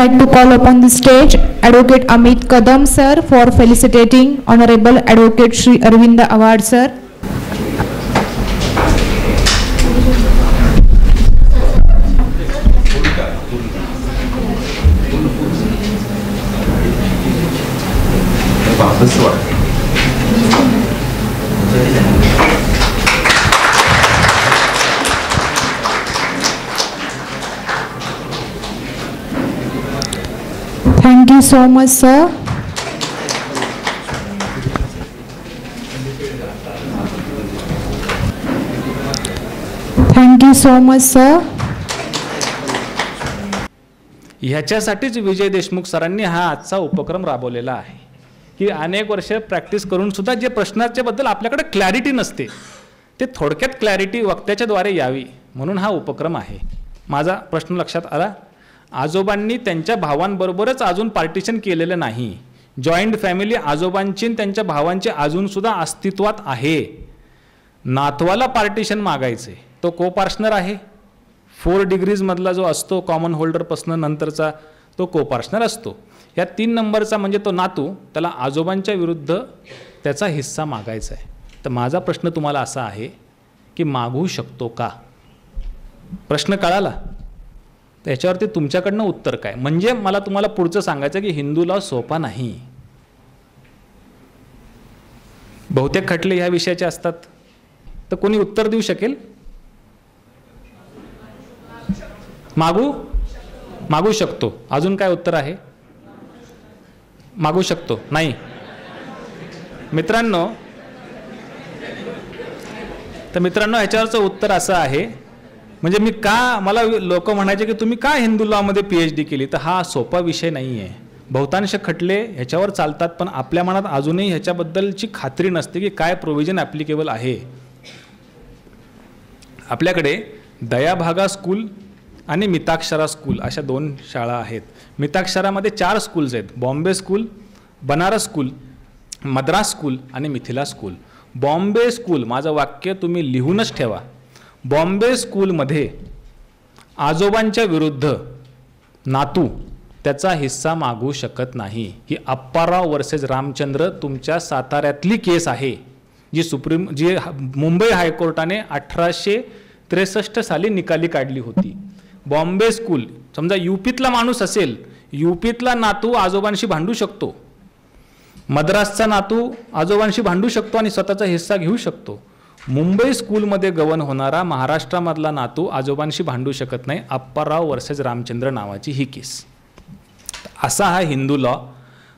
like to call upon the stage Advocate Amit Kadam sir for felicitating Honorable Advocate Shri Arvinda Award sir. Thank you so much, sir. Thank you so much, sir. ह्याच्यासाठीच Vijay Deshmukh सरांनी हा आजचा उपक्रम राबवलेला आहे की अनेक वर्ष practice करून सुद्धा जे प्रश्नाच्या बद्दल आपल्याकडे क्लॅरिटी नसते ते थोडक्यात क्लॅरिटी वक्त्याच्या द्वारे यावी म्हणून हा उपक्रम आहे. माझा प्रश्न लक्षात आला. आजोबांनी त्यांच्या भावांबरोबरच अजून पार्टिशन केलेलं नाही. जॉईंट फॅमिली आजोबांची आणि त्यांच्या भावांची अजूनसुद्धा अस्तित्वात आहे. नातवाला पार्टिशन मागायचे तो को पार्टनर आहे. 4 डिग्रीजमधला जो असतो कॉमन होल्डरपासून नंतरचा तो को पार्टनर असतो. या 3 नंबरचा म्हणजे तो नातू त्याला आजोबांच्या विरुद्ध त्याचा हिस्सा मागायचा आहे. तर माझा प्रश्न तुम्हाला असा आहे की मागू शकतो का? प्रश्न कळाला? त्याच्यावरती तुमच्याकडनं उत्तर काय? म्हणजे मला तुम्हाला पुढचं सांगायचं की हिंदू लॉ सोपा नाही. बहुतेक खटले ह्या विषयाचे असतात. तर कोणी उत्तर देऊ शकेल? मागू शकतो. अजून काय उत्तर आहे? मागू शकतो नाही. मित्रांनो ह्याच्यावरचं उत्तर असं आहे म्हणजे मी का मला लोक म्हणायचे की तुम्ही का हिंदू लॉमध्ये PhD केली. तर हा सोपा विषय नाही आहे. बहुतांश खटले ह्याच्यावर चालतात पण आपल्या मनात अजूनही ह्याच्याबद्दलची खात्री नसते की काय प्रोव्हिजन ॲप्लिकेबल आहे. आपल्याकडे दयाभागा स्कूल आणि मिताक्षरा स्कूल अशा 2 शाळा आहेत. मिताक्षरामध्ये 4 स्कूल्स आहेत. Bombay school, Banaras school, Madras school आणि मिथिला स्कूल. बॉम्बे स्कूल, माझं वाक्य तुम्ही लिहूनच ठेवा. बॉम्बे स्कूलमध्ये आजोबांच्या विरुद्ध नातू त्याचा हिस्सा मागू शकत नाही. ही अप्पाराव वर्सेस रामचंद्र तुमच्या साताऱ्यातली केस आहे जी मुंबई हायकोर्टाने 1863 साली निकाली काढली होती. बॉम्बे स्कूल, समजा यूपीतला माणूस असेल, यूपीतला नातू आजोबांशी भांडू शकतो. मद्रासचा नातू आजोबांशी भांडू शकतो आणि स्वतःचा हिस्सा घेऊ शकतो. मुंबई स्कूलमध्ये गवन होणारा महाराष्ट्रामधला नातू आजोबांशी भांडू शकत नाही. अप्पाराव वर्सेस रामचंद्र नावाची ही केस. असा हा हिंदू लॉ.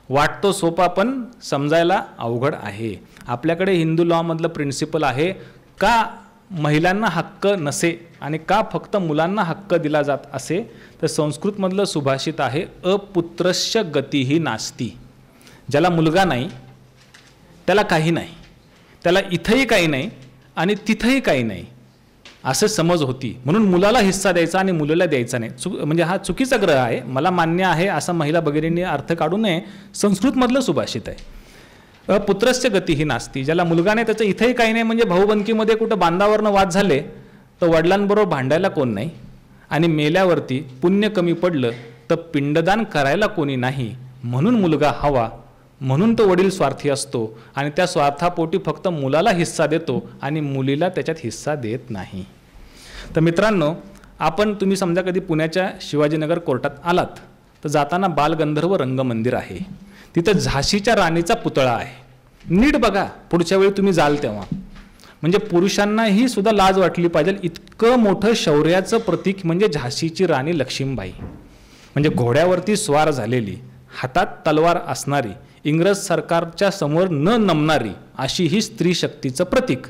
वाटतो सोपा पण समजायला अवघड आहे. आपल्याकडे हिंदू लॉमधलं प्रिन्सिपल आहे का महिलांना हक्क नसे आणि का फक्त मुलांना हक्क दिला जात असे. तर संस्कृतमधलं सुभाषित आहे अपुत्रस्य गतिही नास्ती. ज्याला मुलगा नाही त्याला काही नाही, त्याला इथंही काही नाही आणि तिथंही काही नाही असं समज होती. म्हणून मुलाला हिस्सा द्यायचा आणि मुलीला द्यायचा नाही. म्हणजे हा चुकीचा ग्रह आहे. मला मान्य आहे असं महिला भगिनींनी अर्थ काढू नये. संस्कृतमधलं सुभाषित आहे. पुत्रस्य गती ही नास्ती. ज्याला मुलगा नाही त्याचं इथंही काही नाही. म्हणजे भाऊबंदकीमध्ये कुठं बांधावरनं वाद झाले तर वडिलांबरोबर भांडायला कोण नाही आणि मेल्यावरती पुण्य कमी पडलं तर पिंडदान करायला कोणी नाही. म्हणून मुलगा हवा, म्हणून तो वडील स्वार्थी असतो आणि त्या स्वार्थापोटी फक्त मुलाला हिस्सा देतो आणि मुलीला त्याच्यात हिस्सा देत नाही. तर मित्रांनो, तुम्ही समजा कधी पुण्याच्या शिवाजीनगर कोर्टात आलात तर जाताना बालगंधर्व रंगमंदिर आहे. तिथं झाशीच्या राणीचा पुतळा आहे. नीट बघा पुढच्या वेळी तुम्ही जाल तेव्हा. म्हणजे पुरुषांनाही सुद्धा लाज वाटली पाहिजे. इतकं मोठं शौर्याचं प्रतीक म्हणजे झाशीची राणी लक्ष्मीबाई. म्हणजे घोड्यावरती स्वार झालेली, हातात तलवार असणारी, इंग्रज सरकारच्या समोर न नमणारी अशी ही स्त्री शक्तीचं प्रतीक.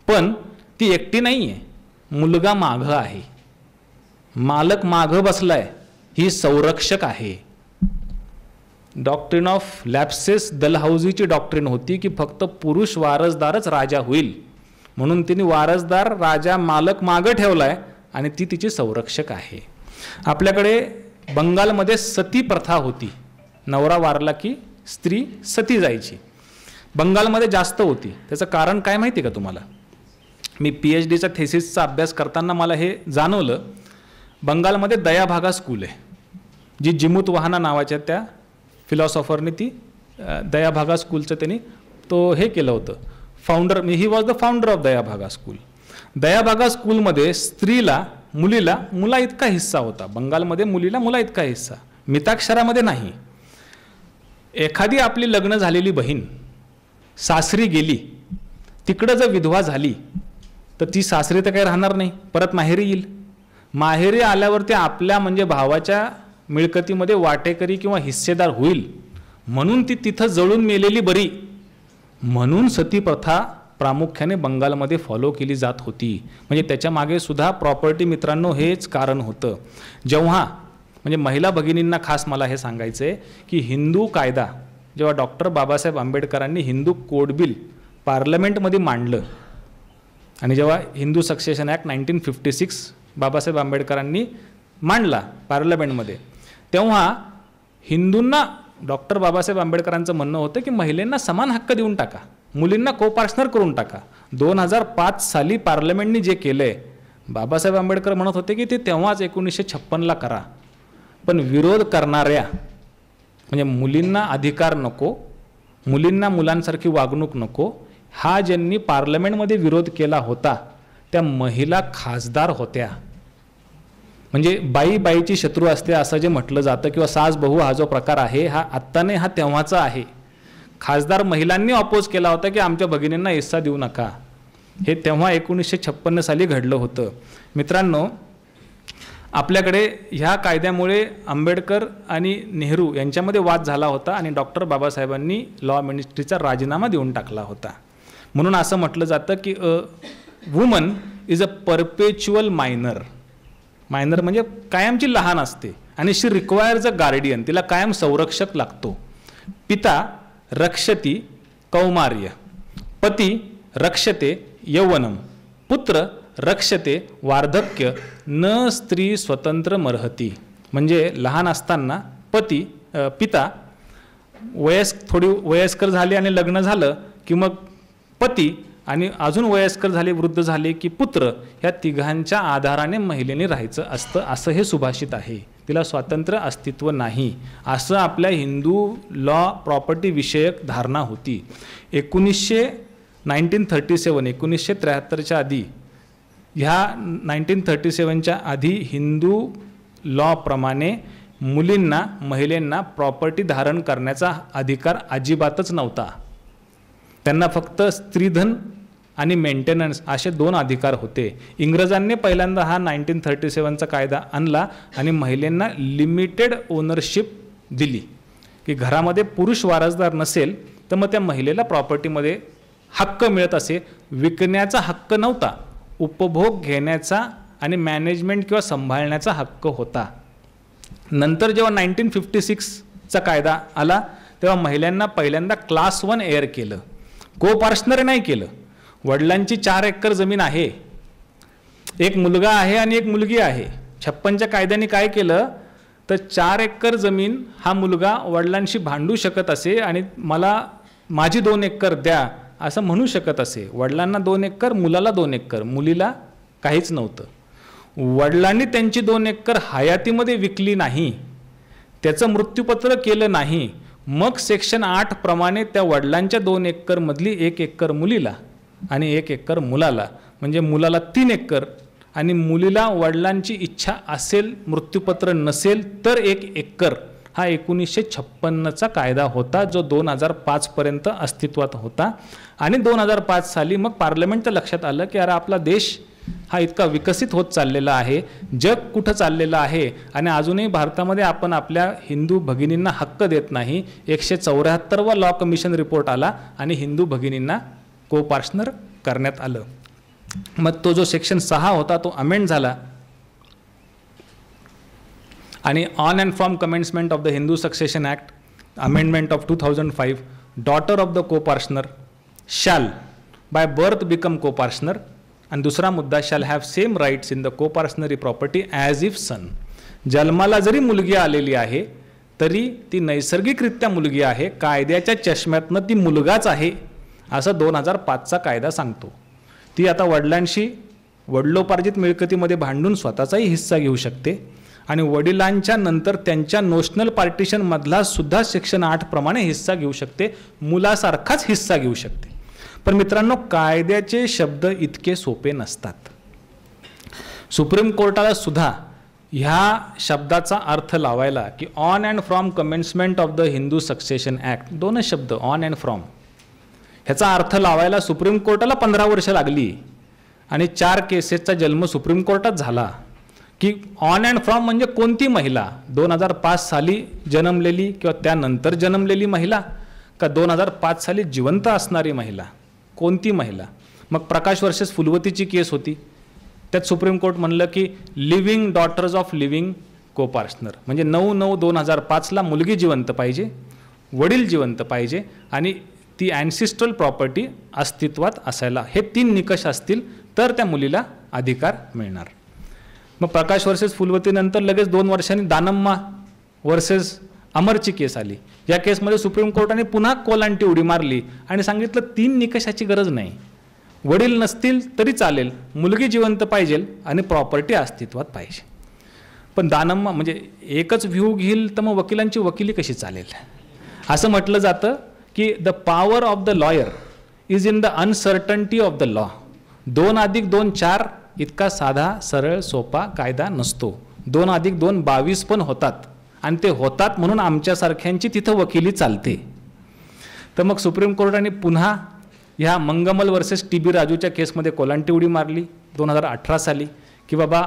पण ती एकटी नाही आहे. मुलगा मागं आहे, मालक मागं बसलाय. ही संरक्षक आहे. डॉक्ट्रिन ऑफ लॅप्सेस दलहौसीची डॉक्ट्रिन होती की फक्त पुरुष वारसदारच राजा होईल. म्हणून तिने वारसदार राजा मालक मागं ठेवलाय आणि ती तिची संरक्षक आहे. आपल्याकडे बंगालमध्ये सती प्रथा होती. नवरा वारला की स्त्री सती जायची. बंगालमध्ये जास्त होती. त्याचं कारण काय माहिती का तुम्हाला? मी PhDचा थेसिसचा अभ्यास करताना मला हे जाणवलं. बंगालमध्ये दयाभागा स्कूल आहे. जी जिमूतवाहना नावाच्या त्या फिलॉसॉफरने ती दयाभागा स्कूलचं त्यांनी तो हे केलं होतं, founder, he was the founder of Dayabhaga school. Dayabhaga स्कूलमध्ये स्त्रीला, मुला इतका हिस्सा होता. बंगालमध्ये मुला इतका हिस्सा, मिताक्षरामध्ये नाही. एखादी आपली लग्न झालेली बहीण सासरी गेली, तिकडं जर विधवा झाली तर ती सासरी तर काही राहणार नाही, परत माहेरी येईल. माहेरी आल्यावरती आपल्या म्हणजे भावाच्या मिळकतीमध्ये वाटेकरी किंवा हिस्सेदार होईल, म्हणून ती तिथं जळून मेलेली बरी. म्हणून सती प्रथा प्रामुख्याने बंगालमध्ये फॉलो केली जात होती. म्हणजे त्याच्या मागे सुद्धा प्रॉपर्टी मित्रांनो हेच कारण होतं. जेव्हा म्हणजे महिला भगिनींना खास मला हे सांगायचं आहे की हिंदू कायदा जेव्हा डॉक्टर बाबासाहेब आंबेडकरांनी हिंदू कोड बिल पार्लमेंटमध्ये मांडलं आणि जेव्हा हिंदू सक्सेशन ॲक्ट 1956 बाबासाहेब आंबेडकरांनी मांडला पार्लमेंटमध्ये, तेव्हा हिंदूंना डॉक्टर बाबासाहेब आंबेडकरांचं म्हणणं होतं की महिलांना समान हक्क देऊन टाका, मुलींना कोपार्टनर करून टाका. 2005 साली पार्लमेंटनी जे केलं आहे, बाबासाहेब आंबेडकर म्हणत होते की ते तेव्हाच 1956ला करा, पण विरोध करणाऱ्या म्हणजे मुलींना अधिकार नको, मुलींना मुलांसारखी वागणूक नको, हा ज्यांनी पार्लमेंटमध्ये विरोध केला होता त्या महिला खासदार होत्या. म्हणजे बाईची शत्रू असते असं जे म्हटलं जातं किंवा सास बहू हा जो प्रकार आहे हा आत्ता नाही, हा तेव्हाचा आहे. खासदार महिलांनी अपोज केला होता की आमच्या भगिनींना हिस्सा देऊ नका. हे तेव्हा 1956 साली घडलं होतं. मित्रांनो, आपल्याकडे ह्या कायद्यामुळे आंबेडकर आणि नेहरू यांच्यामध्ये वाद झाला होता आणि डॉक्टर बाबासाहेबांनी लॉ मिनिस्ट्रीचा राजीनामा देऊन टाकला होता. म्हणून असं म्हटलं जातं की a woman is a परपेच्युअल minor. Minor म्हणजे कायमची लहान असते आणि शी रिक्वायर्स अ गार्डियन, तिला कायम संरक्षक लागतो. पिता रक्षती कौमार्य, पती रक्षते यौवनम, पुत्र रक्षते वार्धक्य, न स्त्री स्वतंत्र मर्हती. म्हणजे लहान असताना पिता थोडी वयस्कर झाली आणि लग्न झालं की मग पती, आणि अजून वयस्कर झाले, वृद्ध झाले की पुत्र, ह्या तिघांच्या आधाराने महिलेने राहायचं असतं, असं हे सुभाषित आहे. तिला स्वातंत्र्य अस्तित्व नाही, असं आपल्या हिंदू लॉ प्रॉपर्टी विषयक धारणा होती. 1937च्या आधी, ह्या 1937च्या आधी हिंदू लॉप्रमाणे महिलांना प्रॉपर्टी धारण करण्याचा अधिकार अजिबातच नव्हता. त्यांना फक्त स्त्रीधन आणि मेंटेनन्स असे 2 अधिकार होते. इंग्रजांनी पहिल्यांदा हा 1937चा कायदा आणला आणि महिलांना लिमिटेड ओनरशिप दिली की घरामध्ये पुरुष वारसदार नसेल तर मग त्या महिलेला प्रॉपर्टीमध्ये हक्क मिळत असे. विकण्याचा हक्क नव्हता, उपभोग घेण्याचा आणि मॅनेजमेंट किंवा सांभाळण्याचा हक्क होता. नंतर जेव्हा 1956चा कायदा आला तेव्हा महिलांना पहिल्यांदा क्लास 1 एअर केलं, कोपार्टनर नाही केलं. वडिलांची 4 एकर जमीन आहे, एक मुलगा आहे आणि एक मुलगी आहे. 56च्या कायद्याने काय केलं तर 4 एकर जमीन हा मुलगा वडिलांशी भांडू शकत असे आणि माझी 2 एकर द्या असं म्हणू शकत असे. वडिलांना 2 एकर, मुलाला 2 एकर, मुलीला काहीच नव्हतं. वडिलांनी त्यांची 2 एकर हयातीमध्ये विकली नाही, त्याचं मृत्यूपत्र केलं नाही, मग सेक्शन 8 प्रमाणे त्या वडिलांच्या 2 एकरमधली 1 एकर मुलीला आणि 1 एकर मुलाला, म्हणजे मुलाला 3 एकर आणि मुलीला वडिलांची इच्छा असेल, मृत्यूपत्र नसेल तर 1 एकर, हा 1956चा कायदा होता जो 2005 पर्यंत अस्तित्वात होता. आणि 2005 साली मग पार्लमेंटच्या लक्षात आलं की अरे आपला देश हा इतका विकसित होत चाललेला आहे, जग कुठं चाललेलं आहे आणि अजूनही भारतामध्ये आपण आपल्या हिंदू भगिनींना हक्क देत नाही. 174वा लॉ कमिशन रिपोर्ट आला आणि हिंदू भगिनींना कोपार्टनर करण्यात आलं. मग तो जो सेक्शन 6 होता तो अमेंड झाला आणि on and from commencement of the Hindu succession act amendment of 2005, daughter of the copartner shall by birth become copartner. आणि दुसरा मुद्दा, shall have same rights in the copartnery property as if son. जन्माला जरी मुलगी आलेली आहे तरी ती नैसर्गिकरित्या मुलगी आहे, कायद्याच्या चष्म्यातनं ती मुलगाच आहे असं 2005चा कायदा सांगतो. ती आता वडिलांशी वडिलोपार्जित मिळकतीमध्ये भांडून स्वतःचाही हिस्सा घेऊ शकते आणि वडिलांच्या नंतर त्यांच्या नोशनल पार्टिशनमधला सुद्धा सेक्शन 8 प्रमाणे हिस्सा घेऊ शकते, मुलासारखाच हिस्सा घेऊ शकते. पण मित्रांनो, कायद्याचे शब्द इतके सोपे नसतात. सुप्रीम कोर्टाला सुद्धा ह्या शब्दाचा अर्थ लावायला की on and from commencement of the Hindu succession act, दोनच शब्द ऑन अँड फ्रॉम, ह्याचा अर्थ लावायला सुप्रीम कोर्टाला 15 वर्ष लागली. आणि 4 केसेसचा जन्म सुप्रीम कोर्टात झाला की ऑन अँड फ्रॉम म्हणजे कोणती महिला, 2005 साली जन्मलेली किंवा त्यानंतर जन्मलेली महिला का 2005 साली जिवंत असणारी महिला, कोणती महिला. मग प्रकाश वर्सेस फुलवतीची केस होती, त्यात सुप्रीम कोर्ट म्हणलं की लिव्हिंग डॉटर्स ऑफ लिव्हिंग को पार्टनर, म्हणजे 9/9/2005ला मुलगी जिवंत पाहिजे, वडील जिवंत पाहिजे आणि ती ॲन्सिस्ट्रल प्रॉपर्टी अस्तित्वात असायला, हे 3 निकष असतील तर त्या मुलीला अधिकार मिळणार. मग प्रकाश वर्सेस फुलवतीनंतर लगेच 2 वर्षांनी दानम्मा वर्सेस अमरची केस आली. या केसमध्ये सुप्रीम कोर्टाने पुन्हा कोलांटी उडी मारली आणि सांगितलं 3 निकषाची गरज नाही, वडील नसतील तरी चालेल, मुलगी जिवंत पाहिजे आणि प्रॉपर्टी अस्तित्वात पाहिजे. पण दानम्मा म्हणजे एकच व्ह्यू घेईल तर मग वकिलांची वकिली कशी चालेल. असं म्हटलं जातं की the power of the lawyer is in the uncertainty of the law. 2+2 4 इतका साधा सरळ सोपा कायदा नसतो. 2+2 22 पण होतात आणि ते होतात म्हणून आमच्यासारख्यांची तिथं वकिली चालते. तर मग सुप्रीम कोर्टाने पुन्हा ह्या मंगमल वर्सेस TB राजूच्या केसमध्ये कोलांटी उडी मारली 2018 साली की बाबा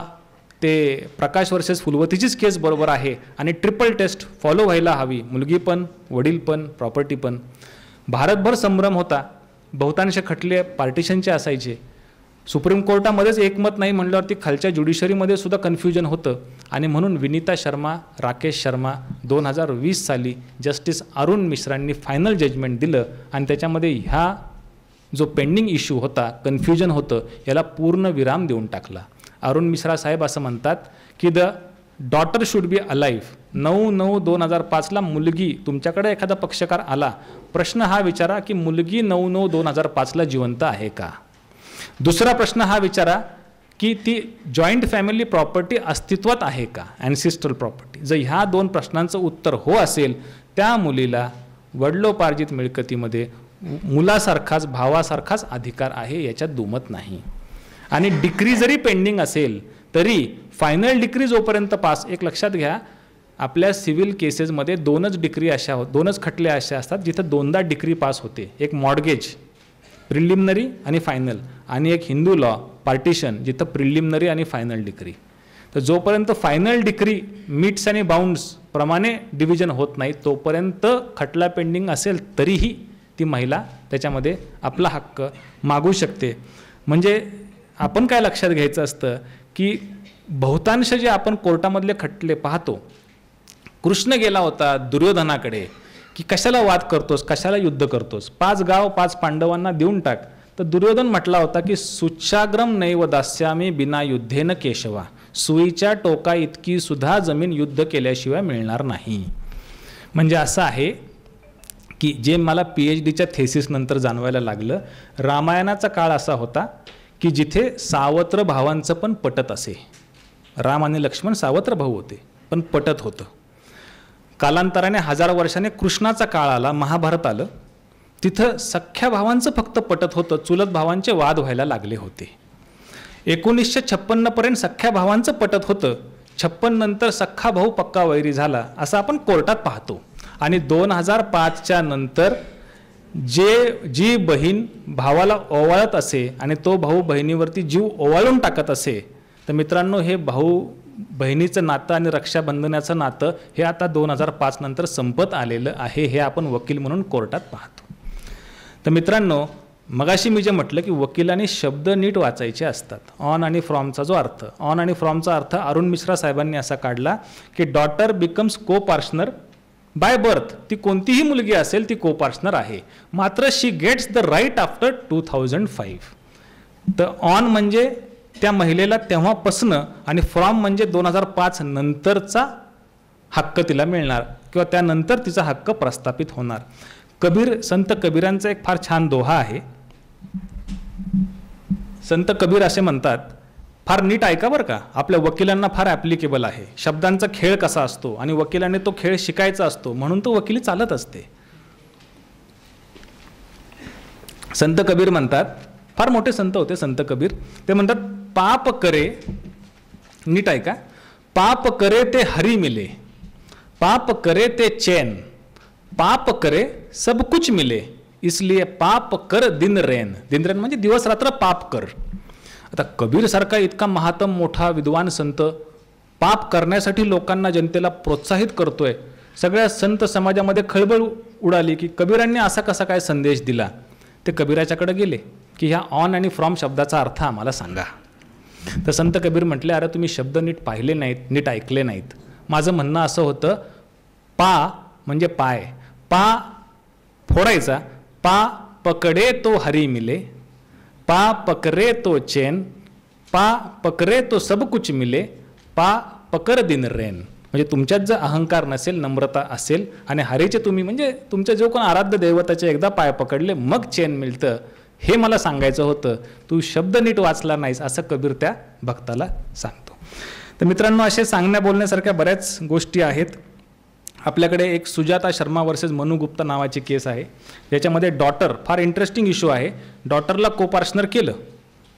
ते प्रकाश वर्सेस फुलवतीचीच केस बरोबर आहे आणि ट्रिपल टेस्ट फॉलो व्हायला हवी, मुलगी पण, वडील पण, प्रॉपर्टी पण. भारतभर संभ्रम होता, बहुतांश खटले पार्टिशनचे असायचे. सुप्रीम कोर्टामध्येच एकमत नाही म्हणल्यावरती खालच्या ज्युडिशरीमध्ये सुद्धा कन्फ्युजन होतं. आणि म्हणून विनीता शर्मा, राकेश शर्मा 2020 साली जस्टिस अरुण मिश्रांनी फायनल जजमेंट दिलं आणि त्याच्यामध्ये ह्या जो पेंडिंग इश्यू होता, कन्फ्युजन होतं, याला पूर्ण विराम देऊन टाकला. अरुण मिश्रा साहेब असं म्हणतात की the daughter should be alive. 9/9/2005ला मुलगी, तुमच्याकडे एखादा पक्षकार आला, प्रश्न हा विचारा की मुलगी 9/9/2005ला जिवंत आहे का. दुसरा प्रश्न हा विचारा की ती जॉईंट फॅमिली प्रॉपर्टी अस्तित्वात आहे का, ॲन्सिस्ट्रल प्रॉपर्टी. जर ह्या 2 प्रश्नांचं उत्तर हो असेल, त्या मुलीला वडिलोपार्जित मिळकतीमध्ये मुलासारखाच, भावासारखाच अधिकार आहे, याच्यात दुमत नाही. आणि डिक्री जरी पेंडिंग असेल तरी फायनल डिक्री जोपर्यंत पास, एक लक्षात घ्या, आपल्या सिव्हिल केसेसमध्ये 2च डिक्री अशा 2च खटले असे असतात जिथं 2दा डिक्री पास होते. एक मॉर्गेज प्रिलिमिनरी आणि फायनल, आणि एक हिंदू लॉ पार्टिशन जिथं प्रिलिमिनरी आणि फायनल डिक्री. तर जोपर्यंत फायनल डिक्री मीट्स आणि बाउंड्स प्रमाणे डिव्हिजन होत नाही तोपर्यंत खटला पेंडिंग असेल तरीही ती महिला त्याच्यामध्ये आपला हक्क मागू शकते. म्हणजे आपण काय लक्षात घ्यायचं असतं की बहुतांश जे आपण कोर्टामधले खटले पाहतो, कृष्ण गेला होता दुर्योधनाकडे की कशाला वाद करतोस, कशाला युद्ध करतोस, 5 गाव 5 पांडवांना देऊन टाक. तर दुर्योधन म्हटला होता की सुच्छाग्रम नैव दास्यामी बिना युद्धेन केशवा, सुईच्या टोका इतकी सुद्धा जमीन युद्ध केल्याशिवाय मिळणार नाही. म्हणजे असं आहे की जे मला PhDच्या थेसिस नंतर जाणवायला लागलं, रामायणाचा काळ असा होता की जिथे सावत्र भावांचं पण पटत असे. राम आणि लक्ष्मण सावत्र भाऊ होते पण पटत होतं. कालांतराने 1000 वर्षाने कृष्णाचा काळ आला, महाभारत आलं, तिथं सख्ख्या भावांचं फक्त पटत होतं, चुलत भावांचे वाद व्हायला लागले होते. 1956 पर्यंत सख्ख्या भावांचं पटत होतं, 56 नंतर सख्खा भाऊ पक्का वैरी झाला असं आपण कोर्टात पाहतो. आणि 2005च्या नंतर जी बहीण भावाला ओवाळत असे आणि तो भाऊ बहिणीवरती जीव ओवाळून टाकत असे, तर मित्रांनो हे भाऊ बहिणीचं नातं आणि रक्षाबंधनाचं नातं हे आता 2005 नंतर संपत आलेलं आहे, हे आपण वकील म्हणून कोर्टात पाहतो. तर मित्रांनो, मगाशी मी जे म्हटलं की वकिलांनी शब्द नीट वाचायचे असतात. ऑन आणि फ्रॉमचा जो अर्थ, ऑन आणि फ्रॉमचा अर्थ अरुण मिश्रा साहेबांनी असा काढला की डॉटर बिकम्स को पार्टनर बाय बर्थ. ती कोणतीही मुलगी असेल ती को पार्टनर आहे, मात्र शी गेट्स द राईट आफ्टर 2005. तर ऑन म्हणजे त्या महिलेला तेव्हापासनं आणि फ्रॉम म्हणजे 2005 नंतरचा हक्क तिला मिळणार किंवा त्यानंतर तिचा हक्क प्रस्थापित होणार. संत कबीरांचा एक फार छान दोहा आहे. संत कबीर असे म्हणतात, फार नीट ऐका बरं का, आपल्या वकिलांना फार ॲप्लिकेबल आहे. शब्दांचा खेळ कसा असतो आणि वकिलांनी तो खेळ शिकायचा असतो, म्हणून तो वकिली चालत असते. संत कबीर म्हणतात, फार मोठे संत होते संत कबीर, ते म्हणतात, पाप करे, नीट ऐका, पाप करे ते हरी मिले, पाप करे ते चैन, पाप करे सब कुछ मिले, इसलिए पाप कर दिन रैन. दिन रैन म्हणजे दिवस रात्र पाप कर. आता कबीर सारखा इतका महातम मोठा विद्वान संत पाप करण्यासाठी लोकांना, जनतेला प्रोत्साहित करतोय. सगळ्या संत समाजामध्ये खळबळ उडाली की कबीरांनी असा कसा काय संदेश दिला. ते कबीराच्याकडे गेले की ह्या ऑन आणि फ्रॉम शब्दाचा अर्थ आम्हाला सांगा. तर संत कबीर म्हटले, अरे तुम्ही शब्द नीट पाहिले नाहीत, नीट ऐकले नाहीत. माझं म्हणणं असं होतं, पा म्हणजे पाय, पा फोडायचा, पा पकडे तो हरी मिले, पा पकरे तो चैन, पा पकरे तो सब कुछ मिले, पा पकर दिन रैन. म्हणजे तुमच्यात जर अहंकार नसेल, नम्रता असेल आणि हरीचे तुम्ही म्हणजे तुमच्या जो कोण आराध्य दैवताचे एकदा पाय पकडले मग चैन मिळतं, हे मला सांगायचं होतं. तू शब्द नीट वाचला नाहीस, असं कबीर त्या भक्ताला सांगतो. तर मित्रांनो, असे सांगण्या बोलण्यासारख्या बऱ्याच गोष्टी आहेत. आपल्याकडे एक सुजाता शर्मा वर्सेस मनु गुप्ता नावाची केस आहे, ज्याच्यामध्ये डॉटर, फार इंटरेस्टिंग इश्यू आहे, डॉटरला को पार्टनर केलं,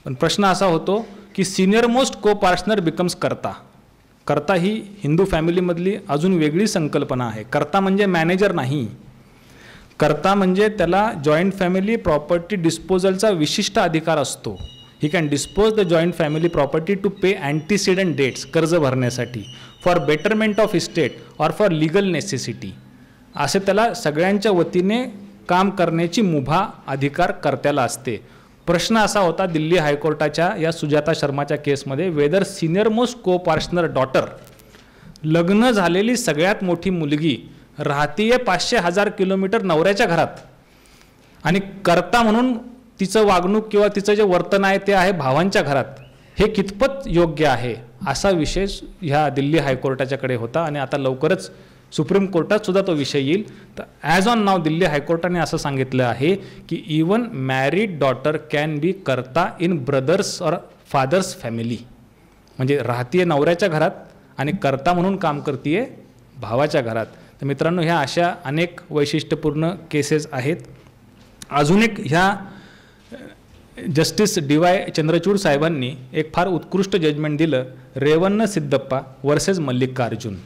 पण प्रश्न असा होतो की सिनियर मोस्ट को पार्टनर बिकम्स कर्ता. कर्ता ही हिंदू फॅमिलीमधली अजून वेगळी संकल्पना आहे. कर्ता म्हणजे मॅनेजर नाही, कर्ता म्हणजे त्याला जॉईंट फॅमिली प्रॉपर्टी डिस्पोजलचा विशिष्ट अधिकार असतो. He can dispose the joint family property to pay antecedent debts, कर्ज भरण्यासाठी, for betterment of estate or for legal necessity. असे त्याला सगळ्यांच्या वतीने काम करण्याची मुभा अधिकार कर्त्याला असते. प्रश्न असा होता दिल्ली हायकोर्टाच्या या सुजाता शर्माच्या केसमध्ये, वेदर सिनियर मोस्ट को पार्टनर डॉटर, लग्न झालेली सगळ्यात मोठी मुलगी राहतीये 500,000 किलोमीटर नवऱ्याच्या घरात आणि कर्ता म्हणून तिचं वागणूक किंवा तिचं जे वर्तन आहे ते आहे भावांच्या घरात, हे कितपत योग्य आहे, असा विषय ह्या दिल्ली हायकोर्टाच्याकडे होता. आणि आता लवकरच सुप्रीम कोर्टात सुद्धा तो विषय येईल. तर ॲज ऑन नाव दिल्ली हायकोर्टाने असं सांगितलं आहे की even married daughter can be कर्ता इन ब्रदर्स और फादर्स फॅमिली. म्हणजे राहतीये नवऱ्याच्या घरात आणि कर्ता म्हणून काम करतीये भावाच्या घरात. तर मित्रांनो, ह्या अशा अनेक वैशिष्ट्यपूर्ण केसेस आहेत. अजून एक, ह्या जस्टिस DY चंद्रचूड साहेबांनी एक फार उत्कृष्ट जजमेंट दिलं, रेवन्न सिद्धप्पा वर्सेस मल्लिकार्जुन.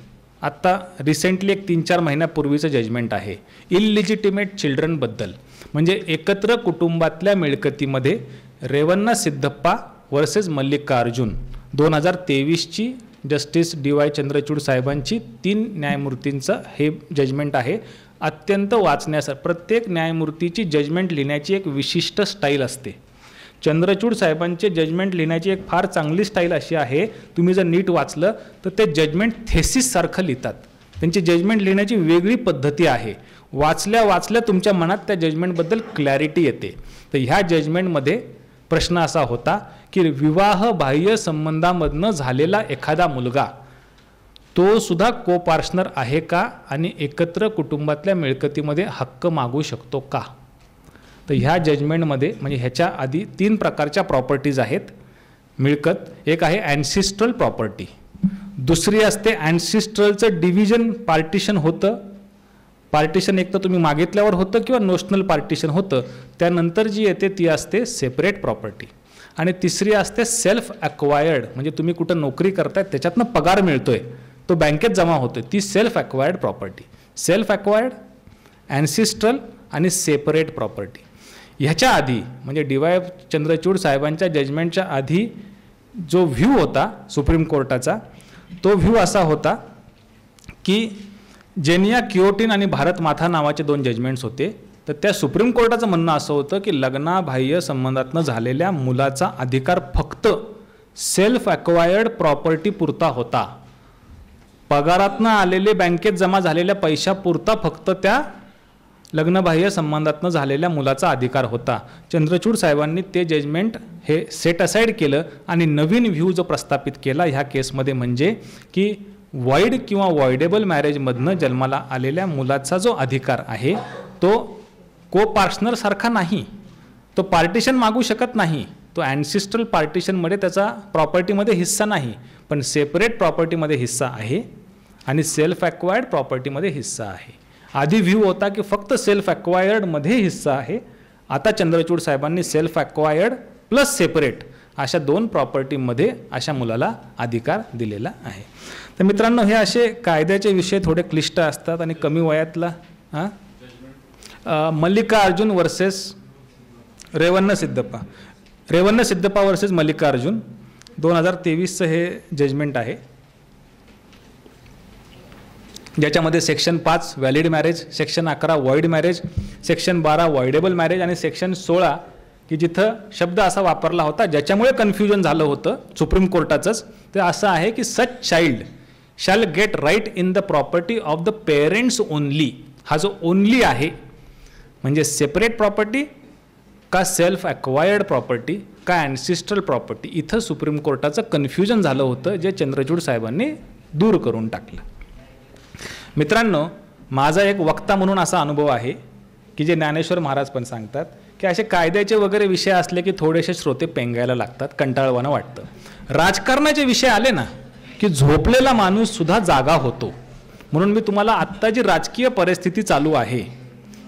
आत्ता रिसेंटली एक 3-4 महिन्यापूर्वीचं जजमेंट आहे. इलिजिटिमेट चिल्ड्रनबद्दल, म्हणजे एकत्र कुटुंबातल्या मिळकतीमध्ये रेवन्ना सिद्धप्पा वर्सेस मल्लिकार्जुन 2023ची जस्टिस DY चंद्रचूड साहेबांची 3 न्यायमूर्तींचं हे जजमेंट आहे. अत्यंत वाचण्यासारखं, प्रत्येक न्यायमूर्तीची जजमेंट लिहिण्याची एक विशिष्ट स्टाईल असते. चंद्रचूड साहेबांचे जजमेंट लिहिण्याची एक फार चांगली स्टाईल अशी आहे, तुम्ही जर नीट वाचलं तर ते जजमेंट थेसिससारखं लिहितात. त्यांची जजमेंट लिहिण्याची वेगळी पद्धती आहे. वाचल्या वाचल्या तुमच्या मनात त्या जजमेंटबद्दल क्लॅरिटी येते. तर ह्या जजमेंटमध्ये प्रश्न असा होता की विवाह बाह्य संबंधामधनं झालेला एखादा मुलगा तो सुद्धा को पार्टनर आहे का आणि एकत्र कुटुंबातल्या मिळकतीमध्ये हक्क मागू शकतो का. तर ह्या जजमेंटमध्ये म्हणजे ह्याच्या आधी 3 प्रकारच्या प्रॉपर्टीज आहेत मिळकत. एक आहे ॲन्सिस्ट्रल प्रॉपर्टी, दुसरी असते ॲन्सिस्ट्रलचं डिव्हिजन पार्टिशन होतं, पार्टिशन एक तर तुम्ही मागितल्यावर होतं किंवा नोशनल पार्टिशन होतं, त्यानंतर जी येते ती असते सेपरेट प्रॉपर्टी, आणि तिसरी असते सेल्फ ॲक्वायर्ड, म्हणजे तुम्ही कुठं नोकरी करताय त्याच्यातनं पगार मिळतोय तो बँकेत जमा होतोय, ती self acquired property. Self acquired, ancestral आणि सेपरेट प्रॉपर्टी. ह्याच्या आधी म्हणजे DY चंद्रचूड साहेबांच्या जजमेंटच्या आधी जो व्ह्यू होता सुप्रीम कोर्टाचा, तो व्ह्यू असा होता की जेनिया किओटिन आणि भारत माथा नावाचे 2 जजमेंट्स होते. तर त्या सुप्रीम कोर्टाचं म्हणणं असं होतं की लग्नाबाह्य संबंधातनं झालेल्या मुलाचा अधिकार फक्त सेल्फ ॲक्वायर्ड प्रॉपर्टी पुरता होता. पगारातनं आलेले बँकेत जमा झालेल्या पैशापुरता फक्त त्या लग्नबाह्य संबंधातनं झालेल्या मुलाचा अधिकार होता. चंद्रचूड साहेबांनी ते जजमेंट हे सेट असाइड केलं आणि नवीन व्ह्यू जो प्रस्थापित केला ह्या केसमध्ये म्हणजे की वॉइड किंवा वॉइडेबल मॅरेजमधनं जन्माला आलेल्या मुलाचा जो अधिकार आहे तो को पार्टनर सारखा नाही, तो पार्टिशन मागू शकत नाही, तो ॲन्सिस्ट्रल पार्टिशनमध्ये त्याचा प्रॉपर्टीमध्ये हिस्सा नाही, पण सेपरेट प्रॉपर्टीमध्ये हिस्सा आहे आणि सेल्फ ॲक्वायर्ड प्रॉपर्टीमध्ये हिस्सा आहे. आधी व्ह्यू होता की फक्त सेल्फ ॲक्वायर्डमध्ये हिस्सा आहे. आता चंद्रचूड साहेबांनी सेल्फ ॲक्वायर्ड प्लस सेपरेट अशा 2 प्रॉपर्टीमध्ये अशा मुलाला अधिकार दिलेला आहे. तर मित्रांनो, हे असे कायद्याचे विषय थोडे क्लिष्ट असतात आणि कमी वयातला मल्लिकार्जुन वर्सेस रेवण्ण सिद्धप्पा वर्सेस मल्लिकार्जुन 2023चं हे जजमेंट आहे, ज्याच्यामध्ये section 5 valid marriage, section 11 void marriage, section 12 voidable marriage आणि सेक्शन 16 की जिथं शब्द असा वापरला होता ज्याच्यामुळे कन्फ्युजन झालं होतं सुप्रीम कोर्टाचंच, ते असं आहे की such child shall get right in the property of the parents only. हा जो ओनली आहे म्हणजे सेपरेट प्रॉपर्टी का सेल्फ ॲक्वायर्ड प्रॉपर्टी का ॲन्सिस्ट्रल प्रॉपर्टी, इथं सुप्रीम कोर्टाचं कन्फ्युजन झालं होतं, जे चंद्रचूड साहेबांनी दूर करून टाकलं. मित्रांनो, माझा एक वक्ता म्हणून असा अनुभव आहे की जे ज्ञानेश्वर महाराज पण सांगतात की असे कायद्याचे वगैरे विषय असले की थोडेसे श्रोते पेंगायला लागतात, कंटाळवाणं वाटतं. राजकारणाचे विषय आले ना की झोपलेला माणूस सुद्धा जागा होतो. म्हणून मी तुम्हाला आत्ता जी राजकीय परिस्थिती चालू आहे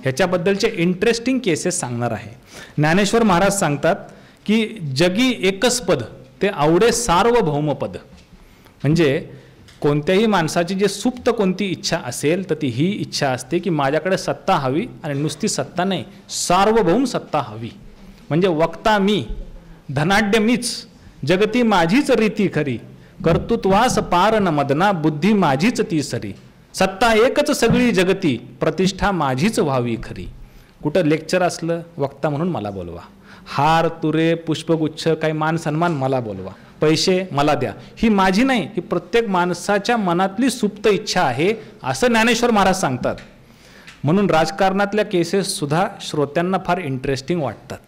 ह्याच्याबद्दलचे इंटरेस्टिंग केसेस सांगणार आहे. ज्ञानेश्वर महाराज सांगतात की जगी एकच पद ते आवडे सार्वभौम पद. म्हणजे कोणत्याही माणसाची जे सुप्त कोणती इच्छा असेल तर ती ही इच्छा असते की माझ्याकडे सत्ता हवी, आणि नुसती सत्ता नाही, सार्वभौम सत्ता हवी. म्हणजे वक्ता मी, धनाढ्य मीच, जगती माझीच रीती खरी, कर्तृत्वास पार न मदना, बुद्धी माझीच ती सरी, सत्ता एकच सगळी जगती, प्रतिष्ठा माझीच व्हावी खरी. कुठं लेक्चर असलं वक्ता म्हणून मला बोलवा, हार तुरे पुष्पगुच्छ काही मान सन्मान मला बोलवा, पैसे मला द्या, ही माझी नाही, ही प्रत्येक माणसाच्या मनातली सुप्त इच्छा आहे असं ज्ञानेश्वर महाराज सांगतात. म्हणून राजकारणातल्या केसेस सुद्धा श्रोत्यांना फार इंटरेस्टिंग वाटतात.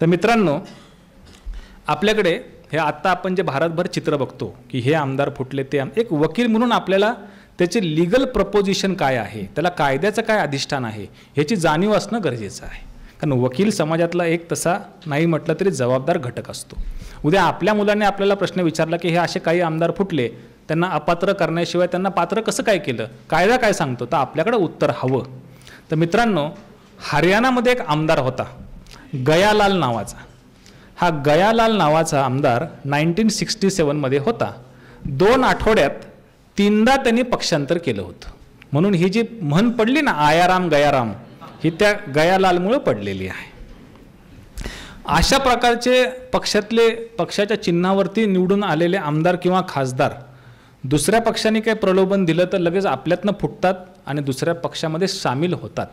तर मित्रांनो, आपल्याकडे हे आत्ता आपण जे भारतभर चित्र बघतो की हे आमदार फुटले ते एक वकील म्हणून आपल्याला त्याचे लिगल प्रपोजिशन काय आहे, त्याला कायद्याचं काय अधिष्ठान आहे ह्याची जाणीव असणं गरजेचं आहे. कारण वकील समाजातला एक तसा नाही म्हटलं तरी जबाबदार घटक असतो. उद्या आपल्या मुलाने आपल्याला प्रश्न विचारला की हे असे काही आमदार फुटले, त्यांना अपात्र करण्याशिवाय त्यांना पात्र कसं काय केलं, कायदा काय सांगतो, तर आपल्याकडे उत्तर हवं. तर मित्रांनो, हरियाणामध्ये एक आमदार होता गयालाल नावाचा. हा गयालाल नावाचा आमदार 1967मध्ये होता. 2 आठवड्यात 3दा त्यांनी पक्षांतर केलं होतं. म्हणून ही जी म्हण पडली ना आयाराम गयाराम, ही त्या गयालालमुळे पडलेली आहे. अशा प्रकारचे पक्षाच्या चिन्हावरती निवडून आलेले आमदार किंवा खासदार दुसऱ्या पक्षाने काही प्रलोभन दिलं तर लगेच आपल्यातनं फुटतात आणि दुसऱ्या पक्षामध्ये सामील होतात.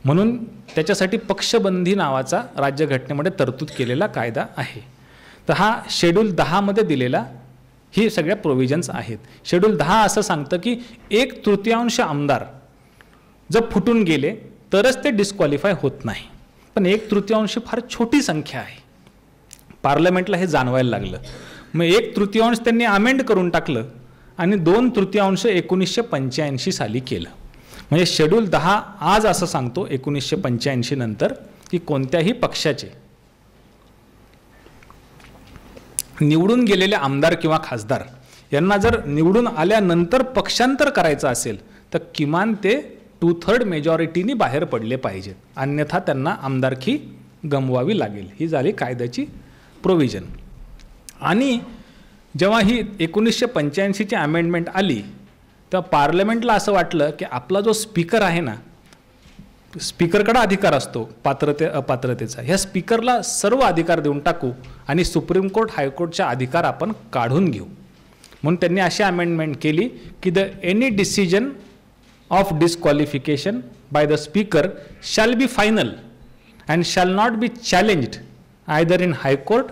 म्हणून त्याच्यासाठी पक्षबंदी नावाचा राज्यघटनेमध्ये तरतूद केलेला कायदा आहे. तर हा शेड्यूल 10मध्ये दिलेला ही सगळ्या प्रोव्हिजन्स आहेत. शेड्यूल 10 असं सांगतं की 1/3 आमदार जर फुटून गेले तरच ते डिस्क्वालिफाय होत नाही. पण 1/3 फार छोटी संख्या आहे. पार्लमेंटला हे जाणवायला लागलं. मग 1/3 त्यांनी अमेंड करून टाकलं आणि 2/3 1985 साली केलं. म्हणजे शेड्यूल 10 आज असं सांगतो 1985 नंतर की कोणत्याही पक्षाचे निवडून गेलेले आमदार किंवा खासदार यांना जर निवडून आल्यानंतर पक्षांतर करायचं असेल तर किमान ते 2/3 मेजॉरिटीनी बाहेर पडले पाहिजेत, अन्यथा त्यांना आमदारकी गमवावी लागेल. ही झाली कायद्याची प्रोव्हिजन. आणि जेव्हा ही 1985ची अमेंडमेंट आली तर पार्लमेंटला असं वाटलं की आपला जो स्पीकर आहे ना, स्पीकरकडे अधिकार असतो अपात्रतेचा, ह्या स्पीकरला सर्व अधिकार देऊन टाकू आणि सुप्रीम कोर्ट हायकोर्टच्या अधिकार आपण काढून घेऊ. म्हणून त्यांनी अशी अमेंडमेंट केली की the any decision of disqualification by the speaker shall be final and shall not be challenged either in high court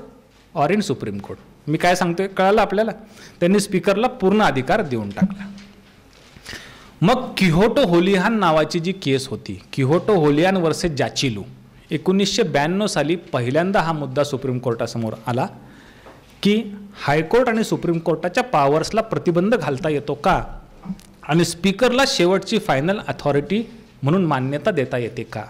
or in supreme court. मी काय सांगतोय कळालं आपल्याला. त्यांनी स्पीकरला पूर्ण अधिकार देऊन टाकला. मग किहोटो होलिहान नावाची जी केस होती, किहोटो होलिहान वर्सेस जाचिलू, 1992 साली पहिल्यांदा हा मुद्दा सुप्रीम कोर्टासमोर आला की हायकोर्ट आणि सुप्रीम कोर्टाच्या पॉवर्सला प्रतिबंध घालता येतो का आणि स्पीकरला शेवटची फायनल अथॉरिटी म्हणून मान्यता देता येते का.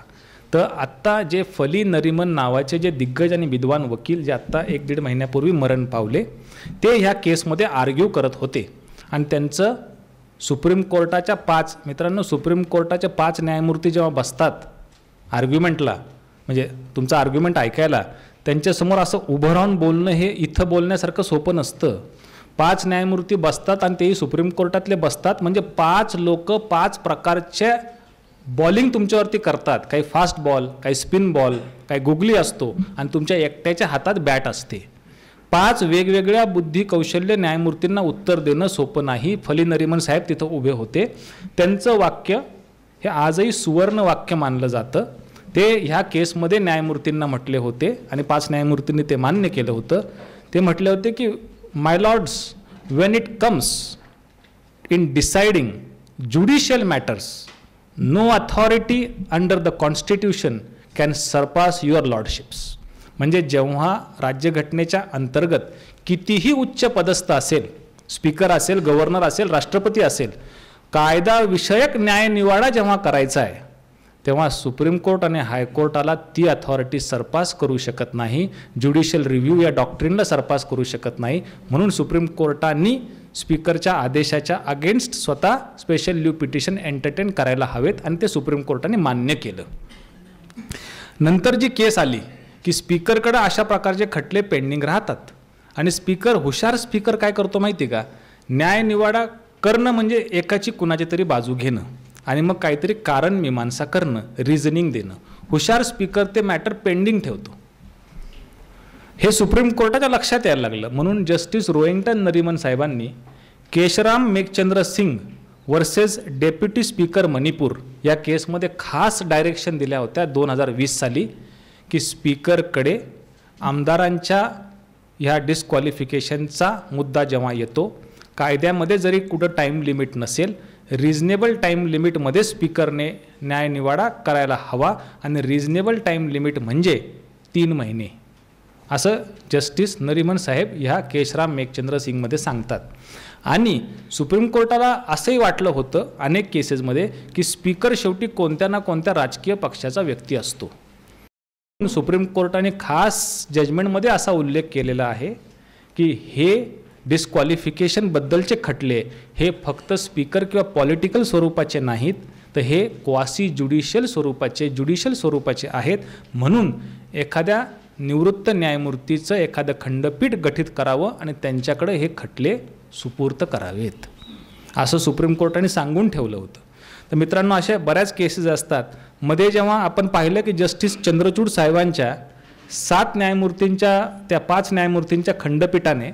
तर आत्ता जे फली नरिमन नावाचे जे दिग्गज आणि विद्वान वकील जे आत्ता 1-1.5 महिन्यापूर्वी मरण पावले, ते ह्या केसमध्ये आर्ग्यू करत होते आणि त्यांचं सुप्रीम कोर्टाच्या 5 मित्रांनो सुप्रीम कोर्टाच्या 5 न्यायमूर्ती जेव्हा बसतात आर्ग्युमेंटला, म्हणजे तुमचं आर्ग्युमेंट ऐकायला, त्यांच्यासमोर असं उभं राहून बोलणं हे इथं बोलण्यासारखं सोपं नसतं. 5 न्यायमूर्ती बसतात आणि तेही सुप्रीम कोर्टातले बसतात, म्हणजे 5 लोक 5 प्रकारचे बॉलिंग तुमच्यावरती करतात. काही फास्ट बॉल, काही स्पिन बॉल, काही गुगली असतो आणि तुमच्या एकट्याच्या हातात बॅट असते. 5 वेगवेगळ्या बुद्धी कौशल्य न्यायमूर्तींना उत्तर देणं सोपं नाही. फली नरिमन साहेब तिथं उभे होते. त्यांचं वाक्य हे आजही सुवर्ण वाक्य मानलं जातं. ते ह्या केसमध्ये न्यायमूर्तींना म्हटले होते आणि 5 न्यायमूर्तींनी ते मान्य केलं होतं. ते म्हटले होते की my lords, when it comes in deciding judicial matters, no authority under the constitution can surpass your lordships. म्हणजे जेव्हा राज्यघटनेच्या अंतर्गत कितीही उच्च पदस्थ असेल, स्पीकर असेल, गव्हर्नर असेल, राष्ट्रपती असेल, कायदा विषयक न्यायनिवाडा जेव्हा करायचा आहे तेव्हा सुप्रीम कोर्ट आणि हायकोर्टाला ती अथॉरिटी सरपास करू शकत नाही. ज्युडिशियल रिव्ह्यू या डॉक्ट्रिनला सरपास करू शकत नाही. म्हणून सुप्रीम कोर्टाने स्पीकरच्या आदेशाच्या अगेन्स्ट स्वतः स्पेशल लीव्ह पिटिशन एंटरटेन करायला हवेत आणि ते सुप्रीम कोर्टाने मान्य केलं. नंतर जी केस आली की स्पीकरकडे अशा प्रकारचे खटले पेंडिंग राहतात आणि हुशार स्पीकर काय करतो माहिती का, न्यायनिवाडा करणं म्हणजे एकाची कुणाची तरी बाजू घेणं आणि मग काहीतरी कारण मीमांसा करणं, रिझनिंग देणं. हुशार स्पीकर ते मॅटर पेंडिंग ठेवतो. हे सुप्रीम कोर्टाच्या लक्षात यायला लागलं. म्हणून जस्टिस रोहिंग्टन नरिमन साहेबांनी Keisham Meghachandra Singh versus deputy speaker Manipur या केसमध्ये खास डायरेक्शन दिल्या होत्या 2020 साली की स्पीकरकडे आमदारांच्या ह्या डिस्क्वालिफिकेशनचा मुद्दा जेव्हा येतो, कायद्यामध्ये जरी कुठं टाईम लिमिट नसेल, रिजनेबल टाईम लिमिटमध्ये स्पीकरने न्यायनिवाडा करायला हवा आणि रिजनेबल टाईम लिमिट म्हणजे 3 महिने असं जस्टिस नरिमन साहेब ह्या केशराम मेघचंद्र सिंगमध्ये सांगतात. आणि सुप्रीम कोर्टाला असंही वाटलं होतं अनेक केसेसमध्ये की स्पीकर शेवटी कोणत्या ना कोणत्या राजकीय पक्षाचा व्यक्ती असतो. सुप्रीम कोर्टाने खास जजमेंटमध्ये असा उल्लेख केलेला आहे की हे डिस्क्वालिफिकेशनबद्दलचे खटले हे फक्त स्पीकर किंवा पॉलिटिकल स्वरूपाचे नाहीत, तर हे क्वासी ज्युडिशियल स्वरूपाचे आहेत. म्हणून एखाद्या निवृत्त न्यायमूर्तीचं एखादं खंडपीठ गठीत करावं आणि त्यांच्याकडे हे खटले सुपूर्त करावेत असं सुप्रीम कोर्टाने सांगून ठेवलं होतं. तर मित्रांनो, अशा बऱ्याच केसेस असतात. मध्ये जेव्हा आपण पाहिलं की जस्टिस चंद्रचूड साहेबांच्या 7 न्यायमूर्तींच्या त्या 5 न्यायमूर्तींच्या खंडपीठाने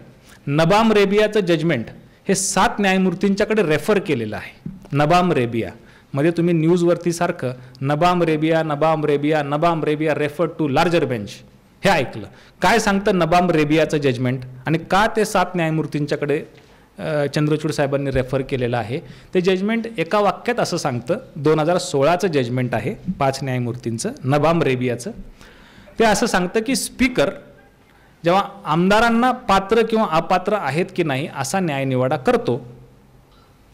नबाम रेबियाचं जजमेंट हे 7 न्यायमूर्तींच्याकडे रेफर केलेलं आहे. नबाम रेबिया मध्ये तुम्ही न्यूजवरती सारखं Nabam Rebia refer to larger bench हे ऐकलं. काय सांगतं नबाम रेबियाचं जजमेंट आणि का ते 7 न्यायमूर्तींच्याकडे चंद्रचूड साहेबांनी रेफर केलेलं आहे. ते जजमेंट एका वाक्यात असं सांगतं, 2016चं जजमेंट आहे 5 न्यायमूर्तींचं नबाम रेबियाचं. ते असं सांगतं की स्पीकर जेव्हा आमदारांना पात्र किंवा अपात्र आहेत की नाही असा न्यायनिवाडा करतो,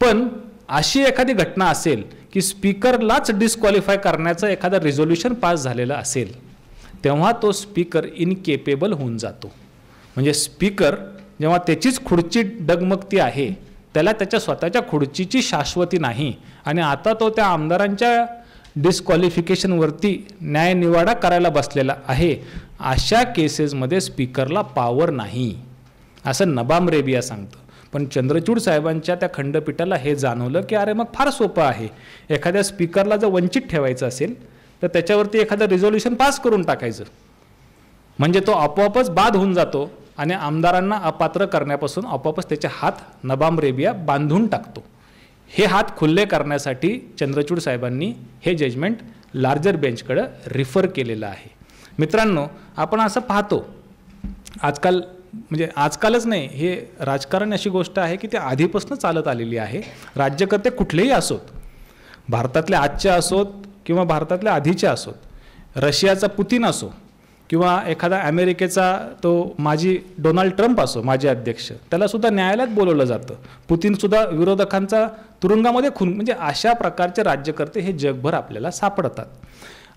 पण अशी एखादी घटना असेल की स्पीकरलाच डिस्क्वालिफाय करण्याचं एखादं रिझोल्युशन पास झालेलं असेल, तेव्हा तो स्पीकर इनकेपेबल होऊन जातो. म्हणजे स्पीकर जेव्हा त्याचीच खुर्ची डगमगती आहे, त्याला त्याच्या स्वतःच्या खुर्चीची शाश्वती नाही आणि आता तो त्या आमदारांच्या डिस्क्वालिफिकेशनवरती न्यायनिवाडा करायला बसलेला आहे, अशा केसेसमध्ये स्पीकरला पॉवर नाही असं नबाम रेबिया सांगतं. पण चंद्रचूड साहेबांच्या त्या खंडपीठाला हे जाणवलं की अरे मग फार सोपं आहे, एखाद्या स्पीकरला जर वंचित ठेवायचं असेल तर त्याच्यावरती एखादं रिझोल्युशन पास करून टाकायचं, म्हणजे तो आपोआपच बाद होऊन जातो आणि आमदारांना अपात्र करण्यापासून आपोआपच त्याचे हात नबाम रेबिया बांधून टाकतो. हे हात खुल्ले करण्यासाठी चंद्रचूड साहेबांनी हे जजमेंट लार्जर बेंचकडे रिफर केलेलं आहे. मित्रांनो, आपण असं पाहतो आजकाल, म्हणजे आजकालच नाही, हे राजकारण अशी गोष्ट आहे की ते आधीपासून चालत आलेली आहे. राज्यकर्ते कुठलेही असोत, भारतातले आजचे असोत किंवा भारतातल्या आधीचे असोत, रशियाचा पुतीन असो किंवा एखादा अमेरिकेचा तो माजी डोनाल्ड ट्रम्प असो, माजी अध्यक्ष, त्यालासुद्धा न्यायालयात बोलवलं जातं. पुतीनसुद्धा विरोधकांचा तुरुंगामध्ये खून, म्हणजे अशा प्रकारचे राज्यकर्ते हे जगभर आपल्याला सापडतात.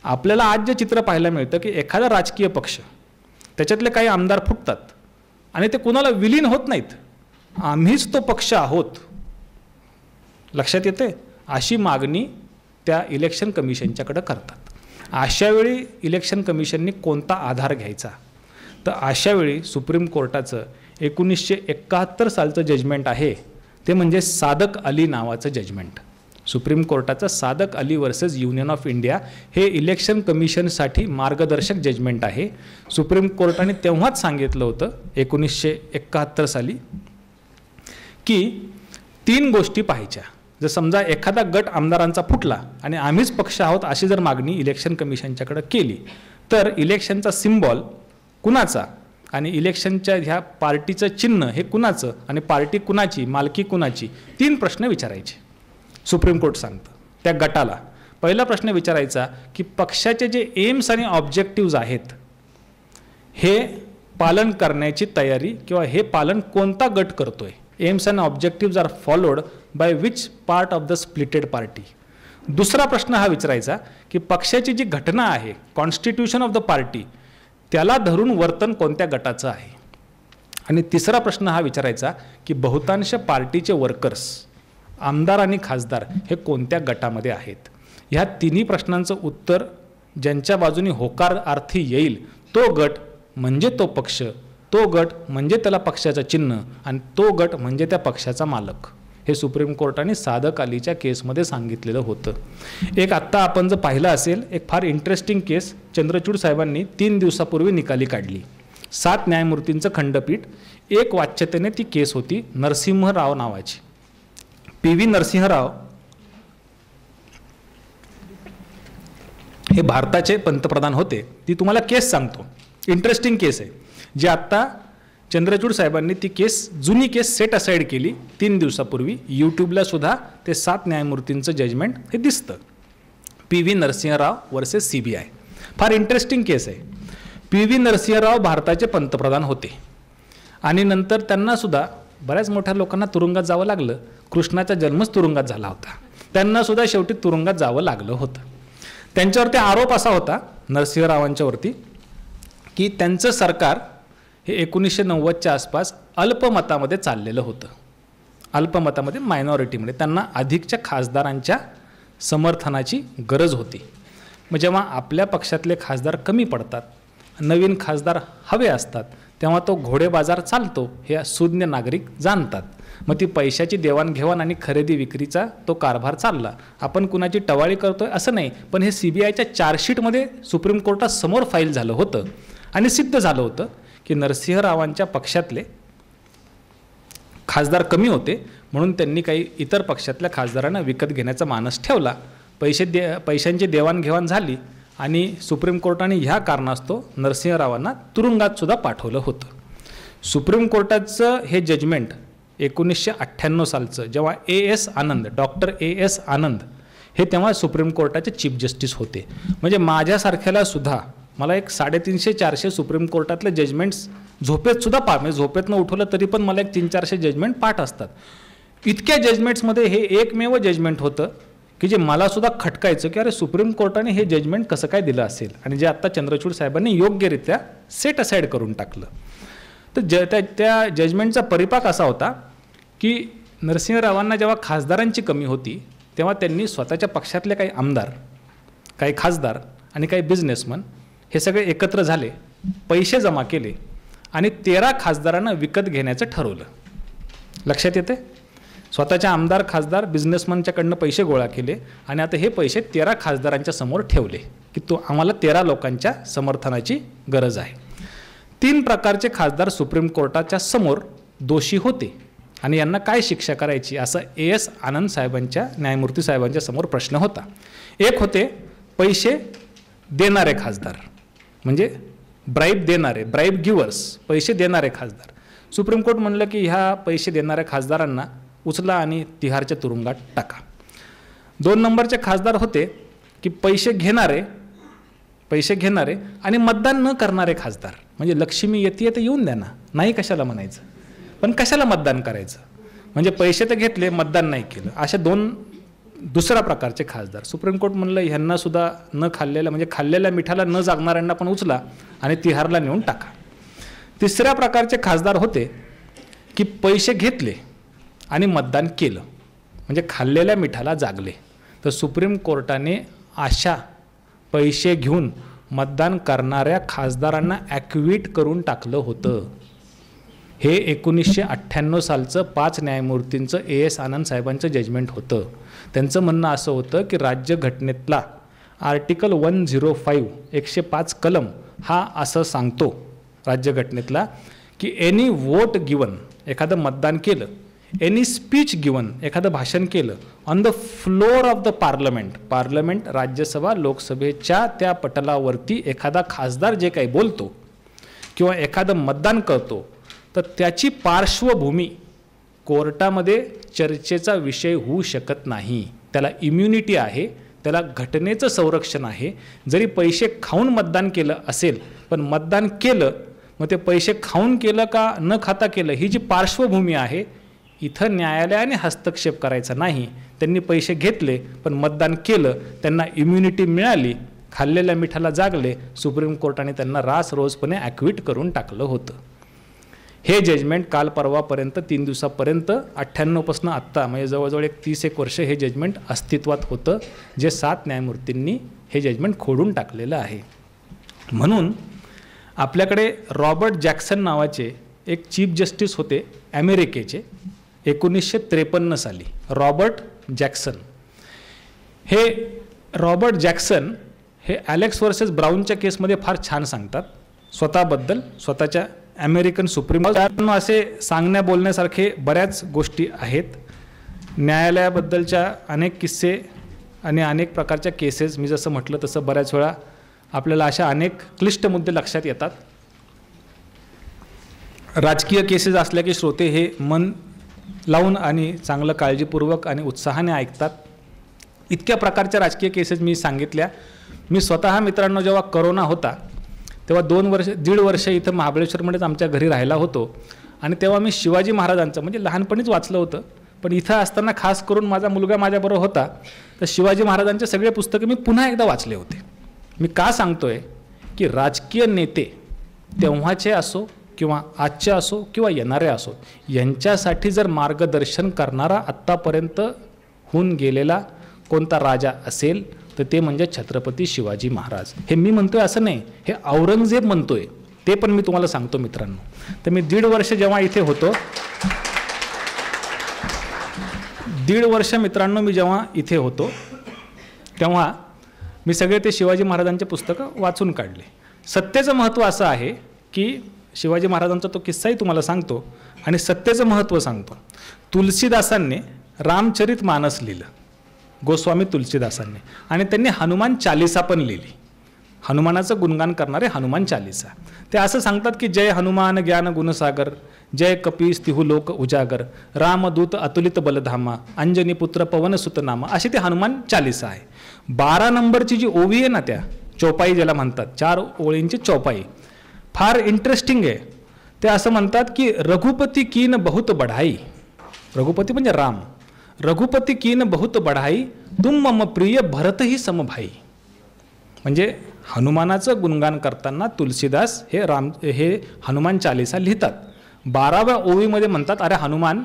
आपल्याला आज जे चित्र पाहायला मिळतं की एखादा राजकीय पक्ष त्याच्यातले काही आमदार फुटतात आणि ते कुणाला विलीन होत नाहीत, आम्हीच तो पक्ष आहोत, लक्षात येते, अशी मागणी त्या इलेक्शन कमिशनच्याकडे करतात. अशावेळी इलेक्शन कमिशननी कोणता आधार घ्यायचा, तर अशावेळी सुप्रीम कोर्टाचं 1971 सालचं जजमेंट आहे, ते म्हणजे सादक अली नावाचं जजमेंट. सुप्रीम कोर्टाचं Sadiq Ali versus union of India हे इलेक्शन कमिशनसाठी मार्गदर्शक जजमेंट आहे. सुप्रीम कोर्टाने तेव्हाच सांगितलं होतं 1971 साली की 3 गोष्टी पाहायच्या. जर समजा एखादा गट आमदारांचा फुटला आणि आम्हीच पक्ष आहोत अशी जर मागणी इलेक्शन कमिशनच्याकडे केली, तर इलेक्शनचा सिम्बॉल कुणाचा आणि इलेक्शनच्या ह्या पार्टीचं चिन्ह हे कुणाचं आणि पार्टी कुणाची, मालकी कुणाची, 3 प्रश्न विचारायचे. सुप्रीम कोर्ट सांगतं त्या गटाला पहिला प्रश्न विचारायचा की पक्षाचे जे एम्स आणि ऑब्जेक्टिव्ज आहेत हे पालन करण्याची तयारी किंवा हे पालन कोणता गट करतोय. Aims and objectives are followed by which part of the splitted party. दुसरा प्रश्न हा विचारायचा की पक्षाची जी घटना आहे, कॉन्स्टिट्यूशन ऑफ द पार्टी, त्याला धरून वर्तन कोणत्या गटाचं आहे. आणि तिसरा प्रश्न हा विचारायचा की बहुतांश पार्टीचे वर्कर्स, आमदार आणि खासदार हे कोणत्या गटामध्ये आहेत. ह्या 3 प्रश्नांचं उत्तर ज्यांच्या बाजूने होकार अर्थी येईल तो गट म्हणजे तो पक्ष, तो गट म्हणजे त्याला पक्षाचं चिन्ह आणि तो गट म्हणजे त्या पक्षाचा मालक. हे सुप्रीम कोर्टाने सादक अलीच्या केसमध्ये सांगितलेलं होतं. एक आत्ता आपण जर पाहिलं असेल एक फार इंटरेस्टिंग केस चंद्रचूड साहेबांनी 3 दिवसापूर्वी निकाली काढली. 7 न्यायमूर्तींचं खंडपीठ, एक वाच्यतेने ती केस होती नरसिंहराव नावाची. PV नरसिंहराव हे भारताचे पंतप्रधान होते. ती तुम्हाला केस सांगतो, इंटरेस्टिंग केस आहे जी आत्ता चंद्रचूड साहेबांनी ती केस, जुनी केस सेट असाइड केली 3 दिवसापूर्वी. यूट्यूबला सुद्धा ते 7 न्यायमूर्तींचं जजमेंट हे दिसतं. PV Narasimha Rao versus CBI. Far interesting case आहे. PV नरसिंहराव भारताचे पंतप्रधान होते आणि नंतर त्यांना सुद्धा बऱ्याच मोठ्या लोकांना तुरुंगात जावं लागलं. कृष्णाचा जन्मच तुरुंगात झाला होता, त्यांना सुद्धा शेवटी तुरुंगात जावं लागलं होतं. त्यांच्यावरती आरोप असा होता नरसिंहरावांच्यावरती की त्यांचं सरकार हे 1990च्या आसपास अल्पमतामध्ये चाललेलं होतं. अल्पमतामध्ये, मायनॉरिटीमध्ये, त्यांना अधिकच्या खासदारांच्या समर्थनाची गरज होती. मग जेव्हा आपल्या पक्षातले खासदार कमी पडतात, नवीन खासदार हवे असतात, तेव्हा तो घोडेबाजार चालतो हे सुज्ञ नागरिक जाणतात. मग ती पैशाची देवाणघेवाण आणि खरेदी विक्रीचा तो कारभार चालला. आपण कुणाची टवाळी करतोय असं नाही, पण हे CBIच्या चार्जशीटमध्ये सुप्रीम कोर्टासमोर फाईल झालं होतं आणि सिद्ध झालं होतं की नरसिंहरावांच्या पक्षातले खासदार कमी होते म्हणून त्यांनी काही इतर पक्षातल्या खासदारांना विकत घेण्याचा मानस ठेवला. पैशांची देवाणघेवाण झाली आणि सुप्रीम कोर्टाने ह्या कारणास्तव नरसिंहरावांना तुरुंगात सुद्धा पाठवलं होतं. सुप्रीम कोर्टाचं हे जजमेंट 1998 सालचं, जेव्हा AS आनंद, डॉक्टर AS आनंद हे तेव्हा सुप्रीम कोर्टाचे चीफ जस्टिस होते. म्हणजे माझ्यासारख्याला सुद्धा, मला एक 350-400 सुप्रीम कोर्टातले जजमेंट्स झोपेत सुद्धा म्हणजे झोपेतनं उठवलं तरी पण मला एक 300-400 जजमेंट पाठ असतात. इतक्या जजमेंट्समध्ये हे एकमेव जजमेंट होतं की जे मला सुद्धा खटकायचं की अरे सुप्रीम कोर्टाने हे जजमेंट कसं काय दिलं असेल, आणि जे आत्ता चंद्रचूड साहेबांनी योग्यरित्या सेट असाइड करून टाकलं. तर त्या जजमेंटचा परिपाक असा होता की नरसिंहरावांना जेव्हा खासदारांची कमी होती तेव्हा त्यांनी स्वतःच्या पक्षातले काही आमदार, काही खासदार आणि काही बिझनेसमन हे सगळे एकत्र झाले, पैसे जमा केले आणि 13 खासदारांना विकत घेण्याचं ठरवलं. लक्षात येते? स्वतःच्या आमदार, खासदार, बिझनेसमनच्याकडनं पैसे गोळा केले आणि आता हे पैसे 13 खासदारांच्या समोर ठेवले की आम्हाला 13 लोकांच्या समर्थनाची गरज आहे. 3 प्रकारचे खासदार सुप्रीम कोर्टाच्या समोर दोषी होते आणि यांना काय शिक्षा करायची असा AS आनंद साहेबांच्या, न्यायमूर्ती साहेबांच्या समोर प्रश्न होता. एक होते पैसे देणारे खासदार, म्हणजे ब्राईब देणारे, ब्राईब गिवर्स, पैसे देणारे खासदार. सुप्रीम कोर्ट म्हणलं की ह्या पैसे देणाऱ्या खासदारांना उचला आणि तिहारच्या तुरुंगात टाका. 2 नंबरचे खासदार होते की पैसे घेणारे आणि मतदान न करणारे खासदार. म्हणजे लक्ष्मी येते तर येऊन द्या ना, नाही कशाला म्हणायचं, पण कशाला मतदान करायचं, म्हणजे पैसे तर घेतले, मतदान नाही केलं. अशा 2 दुसऱ्या प्रकारचे खासदार. सुप्रीम कोर्ट म्हणलं ह्यांना सुद्धा न खाल्लेल्या म्हणजे खाल्लेल्या मिठाला न जागणाऱ्यांना पण उचला आणि तिहारला नेऊन टाका. तिसऱ्या प्रकारचे खासदार होते की पैसे घेतले आणि मतदान केलं म्हणजे खाल्लेल्या मिठाला जागले. तर सुप्रीम कोर्टाने अशा पैसे घेऊन मतदान करणाऱ्या खासदारांना ॲक्विट करून टाकलं होतं. हे 1998 सालचं 5 न्यायमूर्तींचं A.S. आनंद साहेबांचं जजमेंट होतं. त्यांचं म्हणणं असं होतं की राज्यघटनेतला आर्टिकल 105 105 कलम हा असं सांगतो राज्यघटनेतला की एनी वोट गिवन एखादं मतदान केलं, एनी स्पीच गिवन एखादं भाषण केलं on the floor of the parliament Rajya Sabha लोकसभेच्या त्या पटलावरती एखादा खासदार जे काही बोलतो किंवा एखादं मतदान करतो तर त्याची पार्श्वभूमी कोर्टामध्ये चर्चेचा विषय होऊ शकत नाही. त्याला इम्युनिटी आहे, त्याला घटनेचं संरक्षण आहे. जरी पैसे खाऊन मतदान केलं असेल पण मतदान केलं मग ते पैसे खाऊन केलं का न खाता केलं ही जी पार्श्वभूमी आहे इथं न्यायालयाने हस्तक्षेप करायचा नाही. त्यांनी पैसे घेतले पण मतदान केलं, त्यांना इम्युनिटी मिळाली, खाल्लेल्या मिठाला जागले, सुप्रीम कोर्टाने त्यांना रासरोसपणे ॲक्विट करून टाकलं होतं. हे जजमेंट काल परवापर्यंत 3 दिवसापर्यंत 98 पासून आत्ता म्हणजे जवळजवळ 30 वर्ष हे जजमेंट अस्तित्वात होतं जे 7 न्यायमूर्तींनी हे जजमेंट खोडून टाकलेलं आहे. म्हणून आपल्याकडे रॉबर्ट जॅक्सन नावाचे एक चीफ जस्टिस होते अमेरिकेचे 1953 साली. रॉबर्ट जॅक्सन हे ॲलेक्स वर्सेस ब्राऊनच्या केसमध्ये फार छान सांगतात स्वतःबद्दल, स्वतःच्या अमेरिकन सुप्रीम असे सांगण्या बोलण्यासारखे बऱ्याच गोष्टी आहेत. न्यायालयाबद्दलच्या अनेक किस्से आणि अनेक प्रकारच्या केसेस मी जसं म्हटलं तसं बऱ्याच वेळा आपल्याला अशा अनेक क्लिष्ट मुद्दे लक्षात येतात. राजकीय केसेस असल्या की श्रोते हे मन लावून आणि चांगलं काळजीपूर्वक आणि उत्साहाने ऐकतात. इतक्या प्रकारच्या राजकीय केसेस मी सांगितल्या. मी स्वतः मित्रांनो जेव्हा करोना होता तेव्हा 1.5 वर्ष इथं महाबळेश्वरमध्येच आमच्या घरी राहिला होतो आणि तेव्हा मी शिवाजी महाराजांचं म्हणजे लहानपणीच वाचलं होतं पण इथं असताना खास करून माझा मुलगा माझ्याबरोबर होता तर शिवाजी महाराजांचे सगळे पुस्तकं मी पुन्हा एकदा वाचले होते. मी का सांगतोय की राजकीय नेते तेव्हाचे असो किंवा आजचे असो किंवा येणारे असो यांच्यासाठी जर मार्गदर्शन करणारा आत्तापर्यंत होऊन गेलेला कोणता राजा असेल तर ते म्हणजे छत्रपती शिवाजी महाराज. हे मी म्हणतोय असं नाही, हे औरंगजेब म्हणतोय. ते पण मी तुम्हाला सांगतो मित्रांनो. तर मी 1.5 वर्ष जेव्हा इथे होतो 1.5 वर्ष मित्रांनो मी जेव्हा इथे होतो तेव्हा मी सगळे ते शिवाजी महाराजांचे पुस्तकं वाचून काढले. सत्तेचं महत्त्व असं आहे की शिवाजी महाराजांचा तो किस्साही तुम्हाला सांगतो आणि सत्तेचं महत्त्व सांगतो. तुलसीदासांनी रामचरित मानस लिहिलं, गोस्वामी तुलसीदासांनी, आणि त्यांनी हनुमान चालिसा पण लिहिली. हनुमानाचं गुणगान करणारे हनुमान चालिसा. ते असं सांगतात की जय हनुमान ज्ञान गुणसागर, जय कपीस तिहू लोक उजागर, रामदूत अतुलित बलधामा, अंजनी पुत्र पवन सुतनामा, अशी ते हनुमान चालिसा आहे. 12 नंबरची जी ओवी आहे ना, त्या चौपाई ज्याला म्हणतात, 4 ओळींची चौपाई फार इंटरेस्टिंग आहे. ते असं म्हणतात की रघुपती कीन बहुत बढाई, रघुपती म्हणजे राम, रघुपती कीन बहुत बढाई, तुम मम प्रिय भरत ही समभाई. म्हणजे हनुमानाचं गुणगान करताना तुलसीदास हे हनुमान चालिसा लिहितात. 12व्या ओवीमध्ये म्हणतात, अरे हनुमान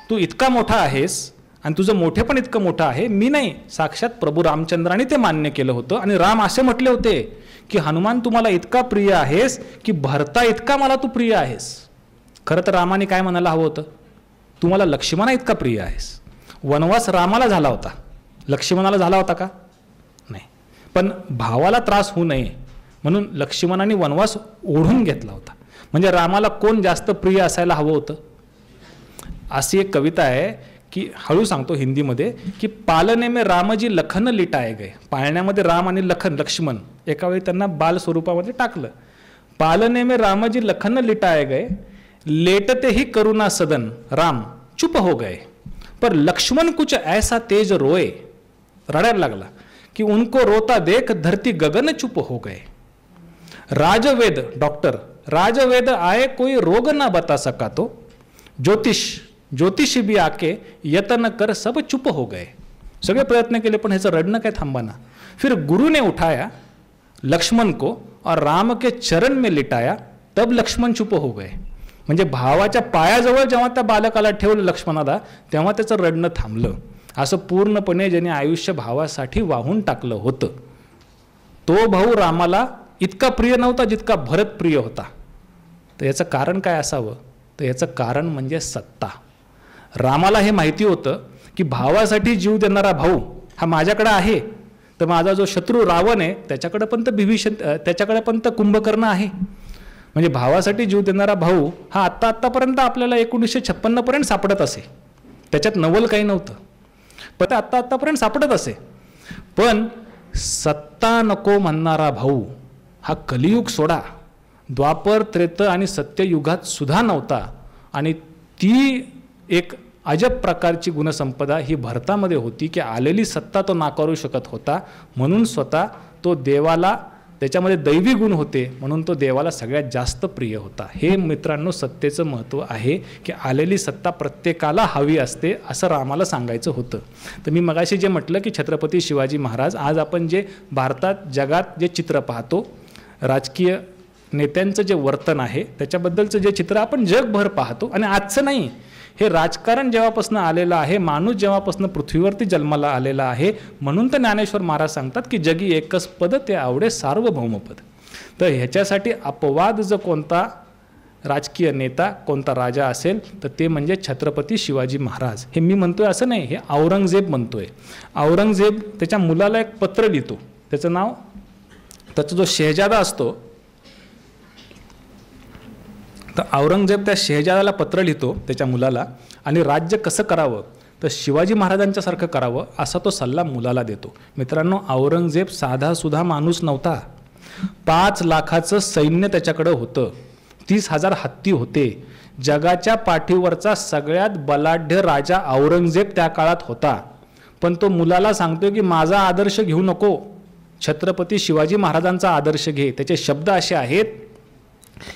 तू इतका मोठा आहेस आणि तुझं मोठे पण इतकं मोठं आहे, मी नाही, साक्षात प्रभू रामचंद्राने ते मान्य केलं होतं. आणि राम असे म्हटले होते की हनुमान तू मला इतका प्रिय आहेस की भरता इतका मला तू प्रिय आहेस. खरं तर रामाने काय म्हणायला हवं होतं, तू मला लक्ष्मणा इतका प्रिय आहेस. वनवास रामाला झाला होता, लक्ष्मणाला झाला होता का? नाही. पण भावाला त्रास होऊ नये म्हणून लक्ष्मणाने वनवास ओढून घेतला होता. म्हणजे रामाला कोण जास्त प्रिय असायला हवं होतं. अशी एक कविता आहे की हळू सांगतो हिंदीमध्ये की पालने में रामजी लखन लिटाए गए. पाळण्यामध्ये राम आणि लक्ष्मण एका वेळी त्यांना बाल स्वरूपामध्ये टाकलं. पालने में रामजी लखन लिटाए गए, लेटते ही करुणा सदन, राम चुप हो गए, पर लक्ष्मण कुछ ऐसा तेज रोए, रडायला लागला कि उनको रोता देख धरती गगन चुप हो गए. राजवेद डॉक्टर राजवेद आए कोई रोग ना बता सका तो, ज्योतिष भी आके यतन कर सब चुप हो गए. सगळे प्रयत्न केले पण ह्याचं रडणं काय थांबाना. फिर गुरु ने उठाया लक्ष्मण को और राम के चरण में लिटाया तब लक्ष्मण चुप हो गए. म्हणजे भावाच्या पायाजवळ जेव्हा त्या बालकाला ठेवलं लक्ष्मणाला तेव्हा त्याचं रडणं थांबलं. असं पूर्णपणे ज्याने आयुष्य भावासाठी वाहून टाकलं होतं. तो भाऊ रामाला इतका प्रिय नव्हता जितका भरत प्रिय होता. तर याचं कारण काय असावं? तर याचं कारण म्हणजे सत्ता. रामाला हे माहिती होतं की भावासाठी जीव देणारा भाऊ हा माझ्याकडे आहे, तर माझा जो शत्रू रावण आहे त्याच्याकडे पण तर विभीषण, त्याच्याकडे पण तर कुंभकर्ण आहे. म्हणजे भावासाठी जीव देणारा भाऊ हा आत्तापर्यंत आपल्याला 1956 पर्यंत सापडत असे. त्याच्यात नवल काही नव्हतं, पण आत्तापर्यंत सापडत असे. पण सत्ता नको म्हणणारा भाऊ हा कलियुग सोडा, द्वापर, त्रेता आणि सत्ययुगात सुद्धा नव्हता. आणि ती एक अजब प्रकारची गुणसंपदा ही भरतामध्ये होती की आलेली सत्ता तो नाकारू शकत होता. म्हणून स्वतः तो देवाला, त्याच्यामध्ये दैवी गुण होते म्हणून तो देवाला सगळ्यात जास्त प्रिय होता. हे मित्रांनो सत्तेचं महत्त्व आहे की आलेली सत्ता प्रत्येकाला हवी असते असं रामाला सांगायचं होतं. तर मी मगाशी जे म्हटलं की छत्रपती शिवाजी महाराज, आज आपण जे भारतात जगात जे चित्र पाहतो, राजकीय नेत्यांचं जे वर्तन आहे त्याच्याबद्दलचं जे चित्र आपण जगभर पाहतो, आणि आजचं नाही, हे राजकारण जेव्हापासून आलेलं आहे, माणूस जेव्हापासून पृथ्वीवरती जन्माला आलेला आहे, म्हणून तर ज्ञानेश्वर महाराज सांगतात की जगी एकच पद ते आवडे सार्वभौमपद. तर ह्याच्यासाठी अपवाद जो कोणता राजकीय नेता, कोणता राजा असेल तर ते म्हणजे छत्रपती शिवाजी महाराज. हे मी म्हणतोय असं नाही, हे औरंगजेब म्हणतोय. औरंगजेब त्याच्या मुलाला एक पत्र लिहितो, त्याचं नाव, त्याचा जो शहजादा असतो, तर औरंगजेब त्या शहजादाला पत्र लिहितो त्याच्या मुलाला, आणि राज्य कसं करावं तर शिवाजी महाराजांच्यासारखं करावं असा तो सल्ला मुलाला देतो. मित्रांनो, औरंगजेब साधासुद्धा माणूस नव्हता. 5 लाखाचं सैन्य त्याच्याकडं होतं, 30,000 हत्ती होते. जगाच्या पाठीवरचा सगळ्यात बलाढ्य राजा औरंगजेब त्या काळात होता. पण तो मुलाला सांगतो की माझा आदर्श घेऊ नको, छत्रपती शिवाजी महाराजांचा आदर्श घे. त्याचे शब्द असे आहेत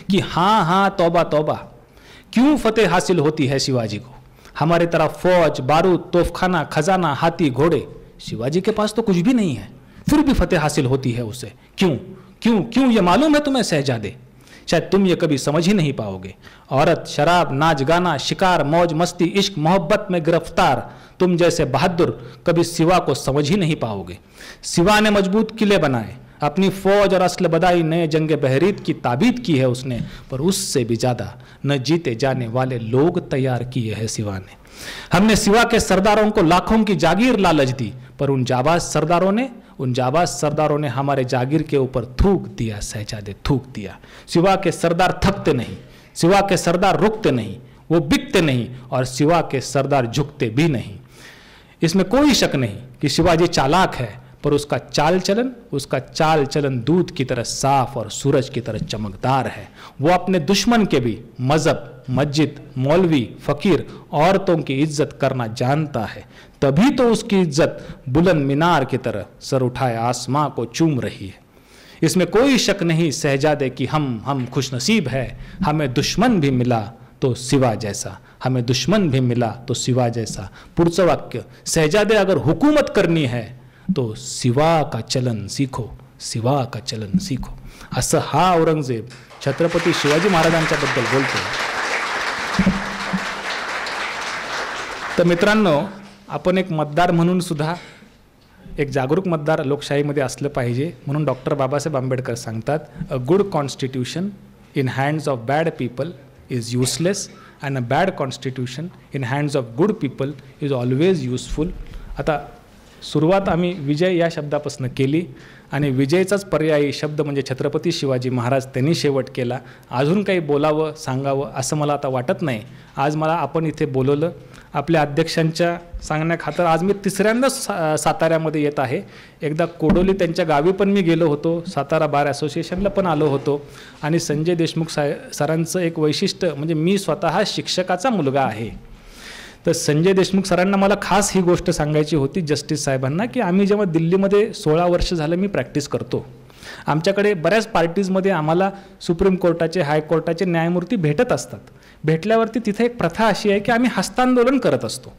कि हाँ हाँ तौबा तौबा, क्यों फतेह हासिल होती है शिवाजी को, हमारे तरफ फौज, बारूद, तोफखाना, खजाना, हाथी, घोड़े, शिवाजी के पास तो कुछ भी नहीं है, फिर भी फतेह हासिल होती है उसे. क्यों क्यों क्यों ये मालूम है तुम्हें शहजादे, शायद तुम ये कभी समझ ही नहीं पाओगे. औरत, शराब, नाच गाना, शिकार, मौज मस्ती, इश्क मोहब्बत में गिरफ्तार तुम जैसे बहादुर कभी सिवा को समझ ही नहीं पाओगे. सिवा ने मजबूत किले बनाए, अपनी फौज और अस्ल बदाई नए जंग बहरीत की ताबीद की है उसने, पर उससे भी ज़्यादा न जीते जाने वाले लोग तैयार किए हैं सिवा ने. हमने सिवा के सरदारों को लाखों की जागीर लालच दी, पर उन जाबाज सरदारों ने हमारे जागीर के ऊपर थूक दिया शहजादे, थूक दिया. सिवा के सरदार थकते नहीं, सिवा के सरदार रुकते नहीं, वो बिकते नहीं, और सिवा के सरदार झुकते भी नहीं. इसमें कोई शक नहीं कि शिवाजी चालाक है, पर उसका चाल चलन दूध की तरह साफ और सूरज की तरह चमकदार है. वो अपने दुश्मन के भी मजहब, मस्जिद, मौलवी, फकीर, औरतों की इज्जत करना जानता है. तभी तो उसकी इज्जत बुलंद मीनार की तरह सर उठाए आसमां को चूम रही है. इसमें कोई शक नहीं शहजादे कि हम खुशनसीब है, हमें दुश्मन भी मिला तो सिवा जैसा, हमें दुश्मन भी मिला तो सिवा जैसा. पुढचं वाक्य, शहजादे अगर हुकूमत करनी है तो सिवा का चलन सीखो, सिवा का चलन सीखो. असं हा औरंगजेब छत्रपती शिवाजी महाराजांच्याबद्दल बोलतो. तर मित्रांनो, आपण एक मतदार म्हणून सुद्धा एक जागरूक मतदार लोकशाहीमध्ये असलं पाहिजे. म्हणून डॉक्टर बाबासाहेब आंबेडकर सांगतात, a good constitution in hands of bad people is useless, and a bad constitution in hands of good people is always useful. आता सुरुवात आम्ही विजय या शब्दापासून केली, आणि विजयचाच पर्यायी शब्द म्हणजे छत्रपती शिवाजी महाराज त्यांनी शेवट केला. अजून काही बोलावं, सांगावं असं मला आता वाटत नाही. आज मला आपण इथे बोलवलं आपल्या अध्यक्षांच्या सांगण्याखातर. आज मी 3ऱ्यांदाच साताऱ्यामध्ये येत आहे. एकदा कोडोली त्यांच्या गावी पण मी गेलो होतो, सातारा बार असोसिएशनला पण आलो होतो. आणि संजय देशमुख सरांचं एक वैशिष्ट्य म्हणजे मी स्वतः शिक्षकाचा मुलगा आहे, तर संजय देशमुख सरांना मला खास ही गोष्ट सांगायची होती जस्टिस साहेबांना, की आम्ही जेव्हा दिल्लीमध्ये 16 वर्ष झालं मी प्रॅक्टिस करतो, आमच्याकडे बऱ्याच पार्टीजमध्ये आम्हाला सुप्रीम कोर्टाचे, हायकोर्टाचे न्यायमूर्ती भेटत असतात. भेटल्यावरती तिथे एक प्रथा अशी आहे की आम्ही हस्तांदोलन करत असतो.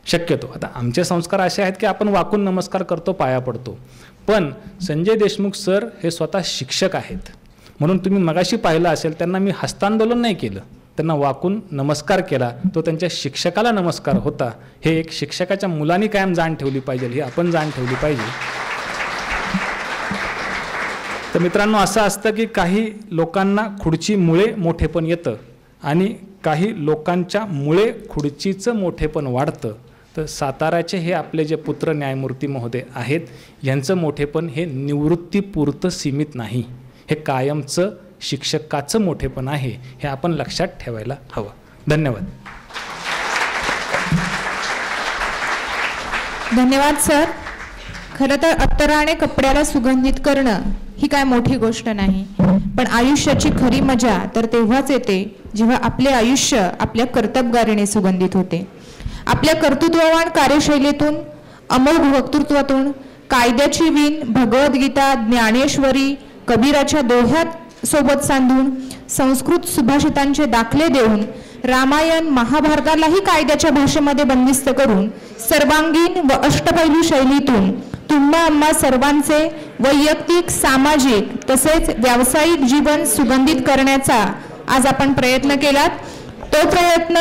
शक्यतो. आता आमचे संस्कार असे आहेत की आपण वाकून नमस्कार करतो, पाया पडतो, पण संजय देशमुख सर हे स्वतः शिक्षक आहेत, म्हणून तुम्ही मगाशी पाहिलं असेल त्यांना मी हस्तांदोलन नाही केलं, त्यांना वाकून नमस्कार केला. तो त्यांच्या शिक्षकाला नमस्कार होता. हे एक शिक्षकाच्या मुलांनी कायम जाण ठेवली पाहिजे, ही आपण जाण ठेवली पाहिजे. तर मित्रांनो, असं असतं की काही लोकांना खुर्चीमुळे मोठेपण येतं आणि काही लोकांच्या मुळे खुर्चीचं मोठेपण वाढतं. तर साताराचे हे आपले जे पुत्र न्यायमूर्ती महोदय आहेत, यांचं मोठेपण हे निवृत्तीपुरतं सीमित नाही, हे कायमचं शिक्षकाचं मोठेपण आहे, हे आपण लक्षात ठेवायला हवं. धन्यवाद. धन्यवाद सर. खरं तर अत्तराने कपड्याला सुगंधित करणं ही काय मोठी गोष्ट नाही, पण आयुष्याची खरी मजा तर तेव्हाच येते जेव्हा आपले आयुष्य आपल्या कर्तबगारीने सुगंधित होते. आपल्या कर्तृत्ववान कार्यशैलीतून, अमोघ वक्तृत्वातून, कायद्याची वीण भगवद्गीता, ज्ञानेश्वरी, कबीराच्या दोह्यात सोबत सांधून, संस्कृत सुभाषितांचे दाखले देऊन, रामायण महाभारतालाही कायद्याच्या भाषेमध्ये बंदिस्त करून, सर्वांगीण व अष्टपैलू शैलीतून तुम्हा आम्हा सर्वांचे वैयक्तिक, सामाजिक तसेच व्यावसायिक जीवन सुगंधित करण्याचा आज आपण प्रयत्न केलात. तो प्रयत्न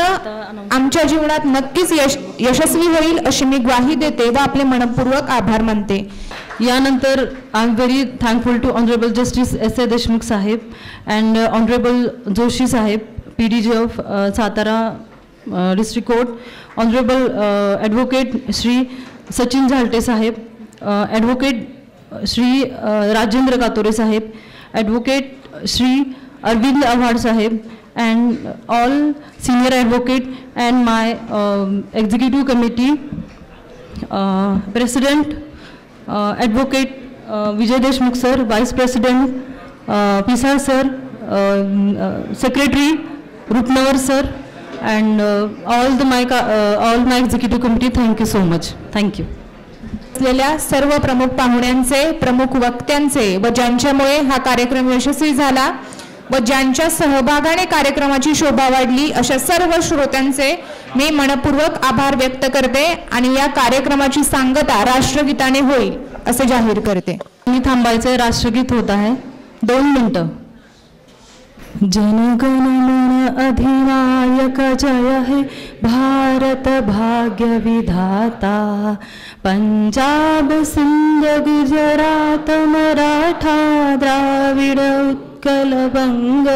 आमच्या जीवनात नक्कीच यशस्वी होईल अशी मी ग्वाही देते व आपले मनपूर्वक आभार मानते. यानंतर I am very thankful to honourable justice S.A. Deshmukh साहेब अँड ऑनरेबल जोशी साहेब, PDG of Satara district court, honourable advocate Shri Sachin Zalte साहेब, ॲडव्होकेट श्री राजेंद्र कातोरे साहेब, ॲडव्होकेट श्री अरविंद आव्हाड साहेब, and all senior advocate and my executive committee president advocate Vijay Deshmukh sir, vice president Pisar sir, secretary Rupnavar sir, and all my executive committee. Thank you so much. Thank you. असलेल्या सर्व प्रमुख पाहुण्यांचे, प्रमुख वक्त्यांचे व ज्यांच्यामुळे हा कार्यक्रम यशस्वी झाला व ज्यांच्या सहभागाने कार्यक्रमाची शोभा वाढली अशा सर्व श्रोत्यांचे मी मनपूर्वक आभार व्यक्त करते आणि या कार्यक्रमाची सांगता राष्ट्रगीताने होईल असे जाहीर करते. मी थांबायचे, राष्ट्रगीत होत आहे, 2 मिनिटं. जनगण मन अधिनायक जय हे भारत भाग्य विधाता, पंजाब सिंध गुजरात मराठा द्राविड उत्कल बंग,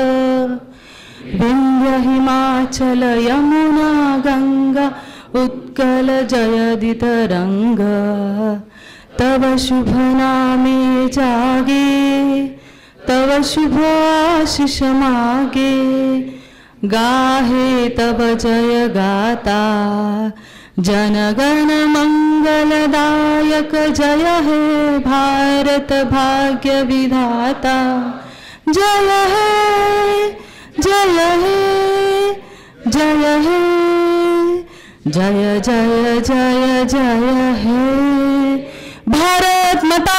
विंध्य हिमाचल यमुना गंगा उत्कल जयदित रंग, तव शुभ नामे जागे तव शुभ आशीष मागे, गाहे तब जय गाता, जनगण मंगलदायक जय हे भारत भाग्य विधाता, जय हे जय हे जय हे जय जय जय जय हे, भारत माता